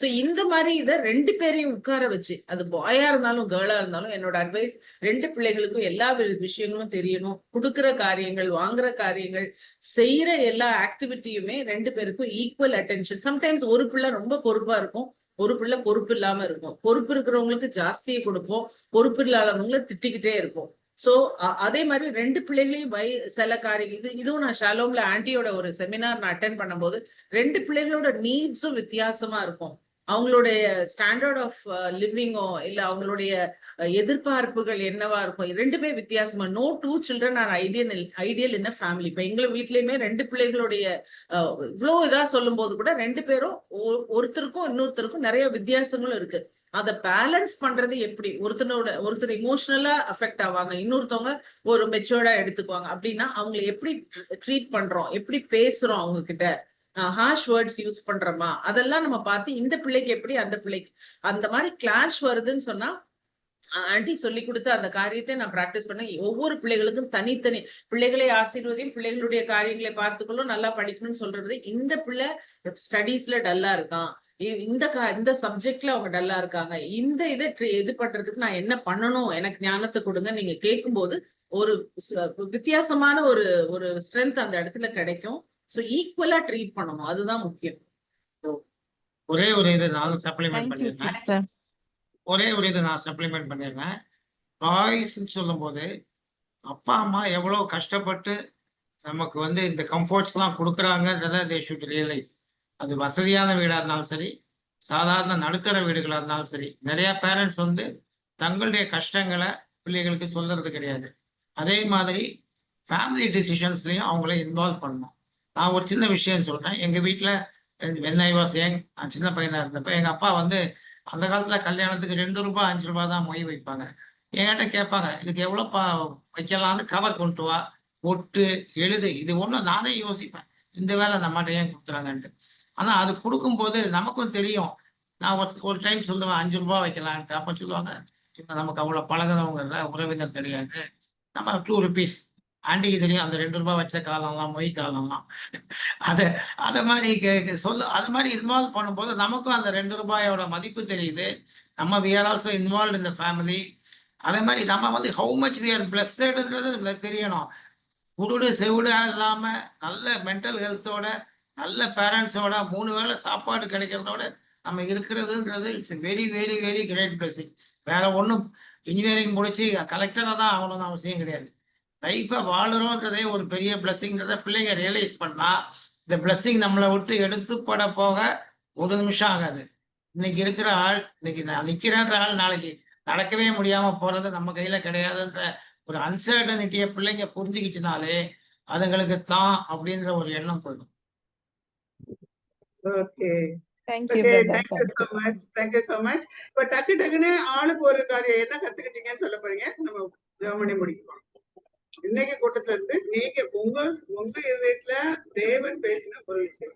சோ இந்த மாதிரி இதை 2 பேரையும் உட்கார வச்சு, அது பாயா இருந்தாலும் கேர்ளா இருந்தாலும், என்னோட அட்வைஸ் 2 பிள்ளைகளுக்கும் எல்லா விஷயங்களும் தெரியணும். கொடுக்குற காரியங்கள், வாங்குற காரியங்கள், செய்யற எல்லா ஆக்டிவிட்டியுமே 2 பேருக்கும் ஈக்குவல் அட்டென்ஷன். சம்டைம்ஸ் ஒரு பிள்ளை ரொம்ப பொறுப்பா இருக்கும், ஒரு பிள்ளை பொறுப்பு இல்லாம இருக்கும். பொறுப்பு இருக்கிறவங்களுக்கு ஜாஸ்தியை கொடுப்போம், பொறுப்பு இல்லாதவங்களை திட்டிக்கிட்டே இருப்போம். சோ அதே மாதிரி 2 பிள்ளைகளையும் சில காரியம் இதுவும் நான் ஷாலோம்ல ஆண்டியோட ஒரு செமினார் நான் அட்டென்ட் பண்ணும்போது 2 பிள்ளைகளோட நீட்ஸும் வித்தியாசமா இருக்கும். அவங்களுடைய ஸ்டாண்டர்ட் ஆஃப் லிவிங்கோ இல்ல அவங்களுடைய எதிர்பார்ப்புகள் என்னவா இருக்கும், 2 வித்தியாசமா. No 2 children are ideal in a family. இப்ப எங்க வீட்லயுமே 2 பிள்ளைகளுடைய இவ்வளவு இதா சொல்லும் போது கூட 2 பேரும் ஒருத்தருக்கும் இன்னொருத்தருக்கும் நிறைய வித்தியாசங்களும் இருக்கு. அதை பேலன்ஸ் பண்றது எப்படி, ஒருத்தர் இமோஷனலா அஃபெக்ட் ஆவாங்க, இன்னொருத்தவங்க ஒரு மெச்சூர்டா எடுத்துக்குவாங்க. அப்படின்னா அவங்களை எப்படி ட்ரீட் பண்றோம், எப்படி பேசுறோம், அவங்க கிட்ட ஹார்ஷ் வேர்ட்ஸ் யூஸ் பண்றோமா, அதெல்லாம் நம்ம பார்த்து இந்த பிள்ளைக்கு எப்படி அந்த பிள்ளைக்கு அந்த மாதிரி கிளாஷ் வருதுன்னு சொன்னா ஆண்டி சொல்லி கொடுத்த அந்த காரியத்தை நான் பிராக்டிஸ் பண்ண. ஒவ்வொரு பிள்ளைகளுக்கும் தனித்தனி பிள்ளைகளை ஆசீர்வதியும், பிள்ளைகளுடைய காரியங்களை பார்த்துக்கொள்ளும், நல்லா படிக்கணும்னு சொல்றது. இந்த பிள்ளை ஸ்டடீஸ்ல டல்லா இருக்கான், இந்த சப்ஜெக்ட்ல அவங்க டல்லா இருக்காங்க, இந்த இதை இது பண்றதுக்கு நான் என்ன பண்ணணும், எனக்கு ஞானத்தை கொடுங்க நீங்க கேட்கும்போது ஒரு வித்தியாசமான ஒரு ஸ்ட்ரென்த் அந்த இடத்துல கிடைக்கும். சோ ஈக்குவலா ட்ரீட் பண்ணணும், அதுதான் முக்கியம். ஒரே ஒரு இது நானும் சப்ளிமெண்ட் தேங்க்யூ பண்ணிருந்தேன். சிஸ்டர். ஒரே ஒரு இது நான் சப்ளிமெண்ட் பண்ணிருந்தேன். பாய்ஸ்ன்னு சொல்லும் போது அப்பா அம்மா எவ்வளவு கஷ்டப்பட்டு நமக்கு வந்து இந்த கம்ஃபர்ட்ஸ்லாம் கொடுக்குறாங்கன்றத தே ஷுட் ரியலைஸ். அது வசதியான வீடா இருந்தாலும் சரி, சாதாரண நடுத்தர வீடுகளா இருந்தாலும் சரி, நிறைய பேரண்ட்ஸ் வந்து தங்களுடைய கஷ்டங்களை பிள்ளைகளுக்கு சொல்றது கிடையாது. அதே மாதிரி ஃபேமிலி டிசிஷன்ஸ்லையும் அவங்கள இன்வால்வ் பண்ணணும். நான் ஒரு சின்ன விஷயம் சொல்றேன். எங்க வீட்டில் வென் ஐ வாஸ் யங், நான் சின்ன பையனா இருந்தப்ப எங்க அப்பா வந்து அந்த காலத்துல கல்யாணத்துக்கு 2 ரூபாய் 5 ரூபாய் தான் மொய் வைப்பாங்க. என்கிட்ட கேட்பாங்க, இதுக்கு எவ்வளோப்பா வைக்கலாம்னு கவர் கொண்டு வா, ஒட்டு, எழுது. இது ஒன்றும் நானே யோசிப்பேன், இந்த வேலை நம்மகிட்ட ஏன் கொடுக்குறாங்கன்ட்டு. ஆனா அது கொடுக்கும்போது நமக்கும் தெரியும். நான் ஒரு டைம் சொல்லுவேன் 5 ரூபாய் வைக்கலான்ட்டு. அப்போ சொல்லுவாங்க, நமக்கு அவ்வளோ பழகுனவங்க இல்லை, உறவினர் கிடையாது, நம்ம 2 ருபீஸ். ஆண்டிக்கு தெரியும் அந்த 2 ரூபாய் வச்ச காலம்லாம், மொய் காலம்லாம். அதை மாதிரி அது மாதிரி இன்வால்வ் பண்ணும்போது நமக்கும் அந்த 2 ரூபாயோட மதிப்பு தெரியுது. நம்ம we are also involved in the family. அதே மாதிரி நம்ம வந்து how much we are blessedன்றது தெரியணும். குருடு செவிடா இல்லாம நல்ல மென்டல் ஹெல்த்தோட, நல்ல பேரண்ட்ஸோட 3 வேளை சாப்பாடு கிடைக்கிறதோட நம்ம இருக்கிறதுன்றது it's very very very great blessing. வேற ஒன்றும் இன்ஜினியரிங் முடிச்சு கலெக்டராக தான் ஆகணும்னு அவசியம் கிடையாது. லைஃபை வாழுறோன்றதே ஒரு பெரிய பிளெஸிங்கிறத பிள்ளைங்க ரியலைஸ் பண்ணா, இந்த பிளெஸிங் நம்மளை விட்டு எடுத்துப்பட போக ஒரு நிமிஷம் ஆகாது. இன்னைக்கு இருக்கிற ஆள், இன்னைக்கு நான் நிக்கிறேன்ற ஆள் நாளைக்கு நடக்கவே முடியாம போறது நம்ம கையில கிடையாதுன்ற ஒரு அன்சர்டனிட்டியை பிள்ளைங்க புரிஞ்சுக்கிச்சுனாலே அதுங்களுக்கு தான் அப்படின்ற ஒரு எண்ணம் போயிடும். Okay thank you okay, brother. Thank you so much. இப்போ டக்குன்னு ஆளுக்கு ஒரு காரியம் என்ன கத்துக்கிட்டீங்கன்னு சொல்ல போறீங்க. நம்ம ஜெர்மனி முடிக்கணும். இன்னைக்கு கூட்டத்துல இருந்து நீங்க உங்க இதயத்துல தேவன் பேசின ஒரு விஷயம்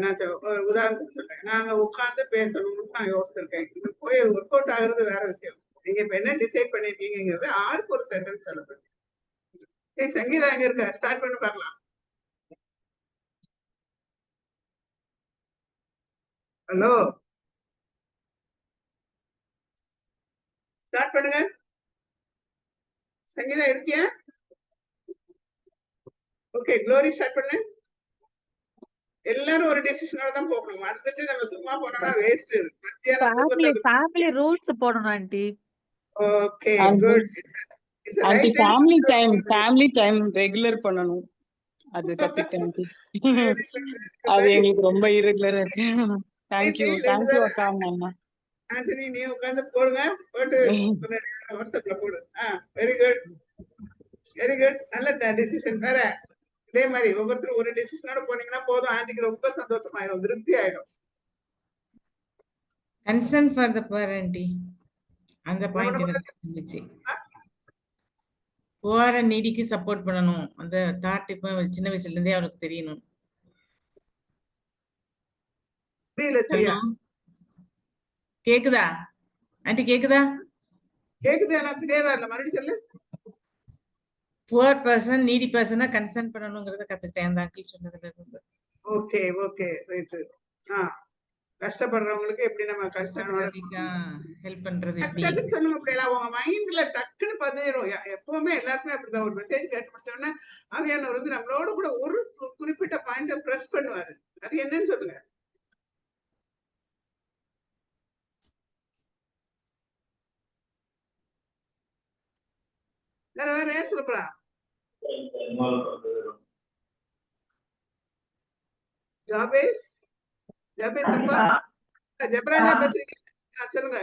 நான் ஒரு உதாரணத்துக்கு சொல்றேன். நாங்க உட்கார்ந்து பேசணும்னு நான் யோசிச்சிருக்கேன். இது போய் ஒர்க் அவுட் ஆகுறது வேற விஷயம். நீங்க இப்ப என்ன டிசைட் பண்ணிருக்கீங்கிறது ஆளுக்கு ஒரு சென்டென்ஸ் சொல்ல போறீங்க. சங்கீதா எங்க இருக்க, ஸ்டார்ட் பண்ணி பார்க்கலாம். ஹலோ, ஸ்டார்ட் பண்ணுங்க. சங்கீதா இருக்கியா? ஓகே, க்ளோரி ஸ்டார்ட் பண்ணு. எல்லாரும் ஒரு டிசிஷனோட தான் போகணும். வந்துட்டு நம்ம சும்மா போனோம்னா வேஸ்ட். மத்தியானம் தூக்கத்தை ஃபேமிலி ரூல்ஸ் போடணும் aunty. Okay, aunty good. It's aunty right time. Family time regular பண்ணணும். அது கத்துக்கிட்டேன் ஆண்டி. அது எங்களுக்கு ரொம்ப இரெகுலரா இருக்கு. தேங்க்யூ அக்கா அம்மா. ஆண்டனி, நீ உட்கார்ந்து போடுங்க. போட்டு வாட்ஸ்அப்ல போடு. Very good, very good. நல்ல டிசிஷன். வேற இதே மாதிரி ஒவ்வொருத்தரும் ஒரு டிசிஷனோட போனீங்கன்னா போதும். ஆண்டிக்கு ரொம்ப சந்தோஷமாயிடும், திருப்தி ஆயிடும். கன்சர்ன் ஃபார் த பேரண்டி அந்த பாயிண்ட் எனக்கு இருந்துச்சு. புவர் அண்ட் நீடிக்கு சப்போர்ட் பண்ணணும். அந்த தாட் இப்ப சின்ன வயசுல இருந்தே அவனுக்கு தெரியணும். புரியல சரியா? கேக்குதா ஆண்டி? கேக்குதா? கேக்குது, எனக்கு கிளியரா இல்ல, மறுபடியும் சொல்லு. புவர் பர்சன் நீடி பர்சனா கன்சர்ன் பண்ணணுங்கிறத கத்துக்கிட்டேன் அந்த அங்கிள் சொன்னதுல இருந்து. Okay okay, right. கஷ்டப்படுறவங்களுக்கு எப்படி நம்ம ஹெல்ப் பண்றது எப்படி? டக்குன்னு சொல்லுங்க. அப்படியெல்லாம் உங்க மைண்ட்ல டக்குன்னு பதிரும். எப்பவுமே எல்லாருமே அப்படிதான். ஒரு மெசேஜ் கேட்டு முடிச்சோன்னா ஆவியானவர் வந்து நம்மளோட கூட ஒரு குறிப்பிட்ட பாயிண்ட பிரஸ் பண்ணுவாரு. அது என்னன்னு சொல்லுங்க. வேற ஏன் சொல்றா? ஜாபேஸ் அப்பா, ஜெபராஜா பேசுறீங்க? சொல்லுங்க.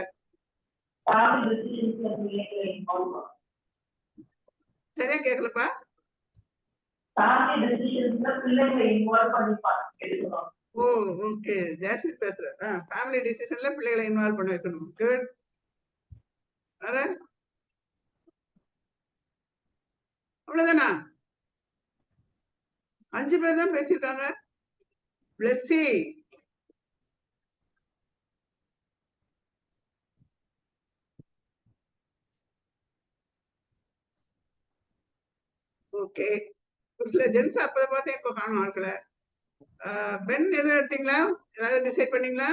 சரியா கேட்கலப்பா. ஓ ஓகே, ஜாஸ்மின் பேசுறேன். ஃபேமிலி டிசிஷன்ல பிள்ளைகளை இன்வால்வ் பண்ண வைக்கணும். குட். வேற அவ்வளவுதானா? 5 பேர் தான் பேசியிருக்காங்க. பிளஸ்ஸி, ஓகே. ஒரு சில ஜென்ஸ் அப்ப பார்த்தேன், இப்ப காணும் ஆட்களை. பென் எதுவும் எடுத்தீங்களா? ஏதாவது டிசைட் பண்ணீங்களா?